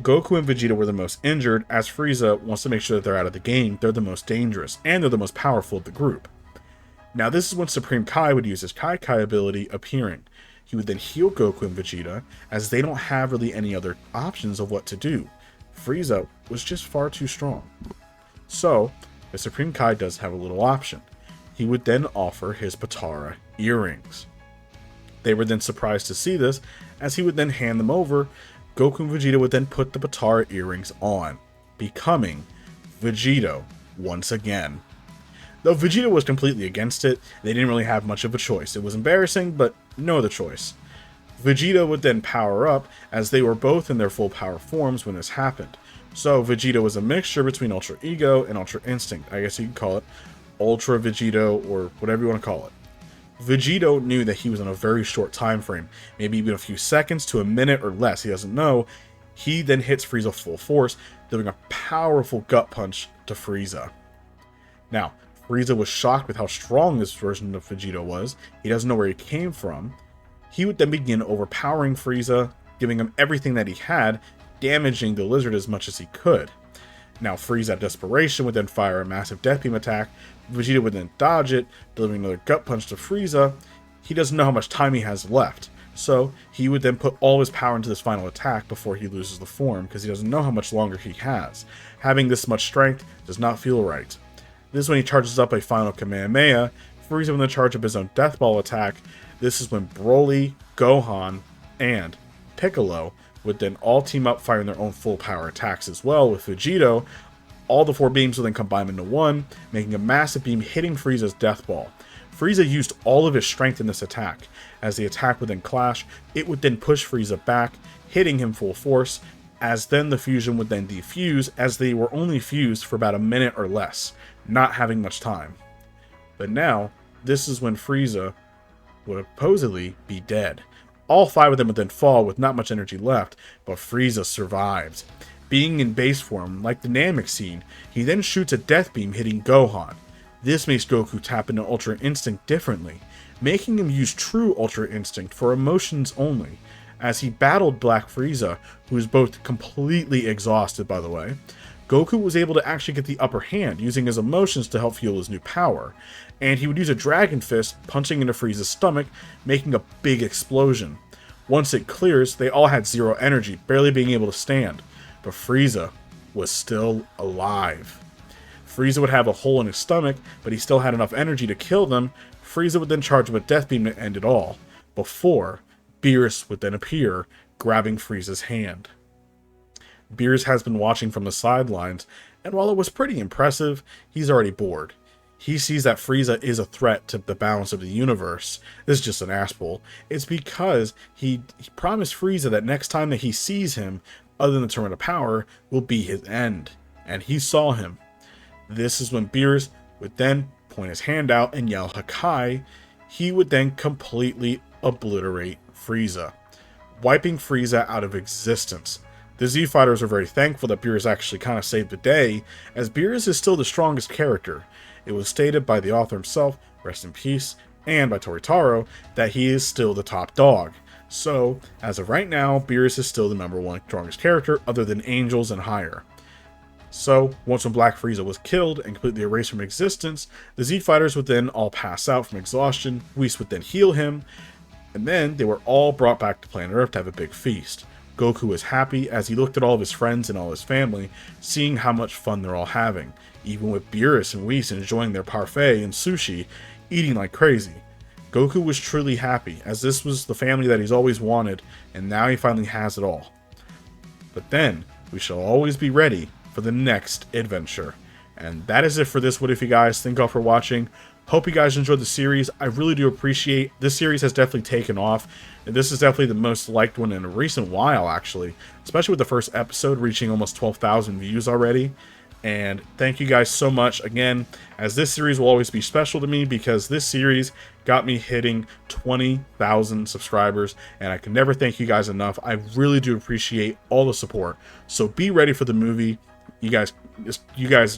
S1: Goku and Vegeta were the most injured, as Frieza wants to make sure that they're out of the game. They're the most dangerous, and they're the most powerful of the group. Now this is when Supreme Kai would use his Kai Kai ability appearing. He would then heal Goku and Vegeta, as they don't have really any other options of what to do. Frieza was just far too strong. So, the Supreme Kai does have a little option. He would then offer his Potara earrings. They were then surprised to see this, as he would then hand them over. Goku and Vegeta would then put the Potara earrings on, becoming Vegito once again. Though Vegeta was completely against it, they didn't really have much of a choice. It was embarrassing, but no other choice. Vegeta would then power up, as they were both in their full power forms when this happened. So Vegeta was a mixture between Ultra Ego and Ultra Instinct. I guess you could call it Ultra Vegito, or whatever you want to call it. Vegito knew that he was in a very short time frame, maybe even a few seconds to a minute or less, he doesn't know. He then hits Frieza full force, doing a powerful gut punch to Frieza. Now, Frieza was shocked with how strong this version of Vegito was. He doesn't know where he came from. He would then begin overpowering Frieza, giving him everything that he had, damaging the lizard as much as he could. Now Frieza at desperation would then fire a massive death beam attack. Vegeta would then dodge it, delivering another gut punch to Frieza. He doesn't know how much time he has left, so he would then put all his power into this final attack before he loses the form, because he doesn't know how much longer he has. Having this much strength does not feel right. This is when he charges up a final Kamehameha. Frieza would then charge up his own Death Ball attack. This is when Broly, Gohan, and Piccolo would then all team up, firing their own full power attacks as well. With Vegito, all the 4 beams would then combine into one, making a massive beam hitting Frieza's Death Ball. Frieza used all of his strength in this attack. As the attack would then clash, it would then push Frieza back, hitting him full force, as then the fusion would then defuse, as they were only fused for about a minute or less, not having much time. But now, this is when Frieza would supposedly be dead. All 5 of them would then fall with not much energy left, but Frieza survived. Being in base form, like the Namek scene, he then shoots a death beam hitting Gohan. This makes Goku tap into Ultra Instinct differently, making him use true Ultra Instinct for emotions only. As he battled Black Frieza, who was both completely exhausted by the way, Goku was able to actually get the upper hand using his emotions to help fuel his new power, and he would use a Dragon Fist punching into Frieza's stomach, making a big explosion. Once it clears, they all had 0 energy, barely being able to stand, but Frieza was still alive. Frieza would have a hole in his stomach, but he still had enough energy to kill them. Frieza would then charge up a death beam to end it all, before Beerus would then appear, grabbing Frieza's hand. Beerus has been watching from the sidelines, and while it was pretty impressive, he's already bored. He sees that Frieza is a threat to the balance of the universe. This is just an asshole. It's because he promised Frieza that next time that he sees him, other than the Tournament of Power, will be his end. And he saw him. This is when Beerus would then point his hand out and yell Hakai. He would then completely obliterate Frieza, wiping Frieza out of existence. The Z Fighters are very thankful that Beerus actually kind of saved the day, as Beerus is still the strongest character. It was stated by the author himself, rest in peace, and by Toritaro, that he is still the top dog. So, as of right now, Beerus is still the #1 strongest character, other than Angels and higher. So, once when Black Frieza was killed and completely erased from existence, the Z Fighters would then all pass out from exhaustion, Whis would then heal him, and then they were all brought back to planet Earth to have a big feast. Goku was happy as he looked at all of his friends and all his family, seeing how much fun they're all having, even with Beerus and Whis enjoying their parfait and sushi, eating like crazy. Goku was truly happy, as this was the family that he's always wanted, and now he finally has it all. But then, we shall always be ready for the next adventure. And that is it for this What If, you guys. Thank you all for watching. Hope you guys enjoyed the series. I really do appreciate this series has definitely taken off. And this is definitely the most liked one in a recent while, actually. Especially with the first episode reaching almost 12,000 views already. And thank you guys so much again, as this series will always be special to me because this series got me hitting 20,000 subscribers, and I can never thank you guys enough. I really do appreciate all the support. So be ready for the movie. You guys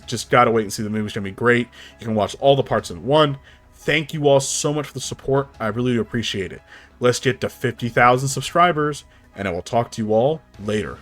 S1: just gotta wait and see the movie. It's gonna be great. You can watch all the parts in one. Thank you all so much for the support. I really do appreciate it. Let's get to 50,000 subscribers, and I will talk to you all later.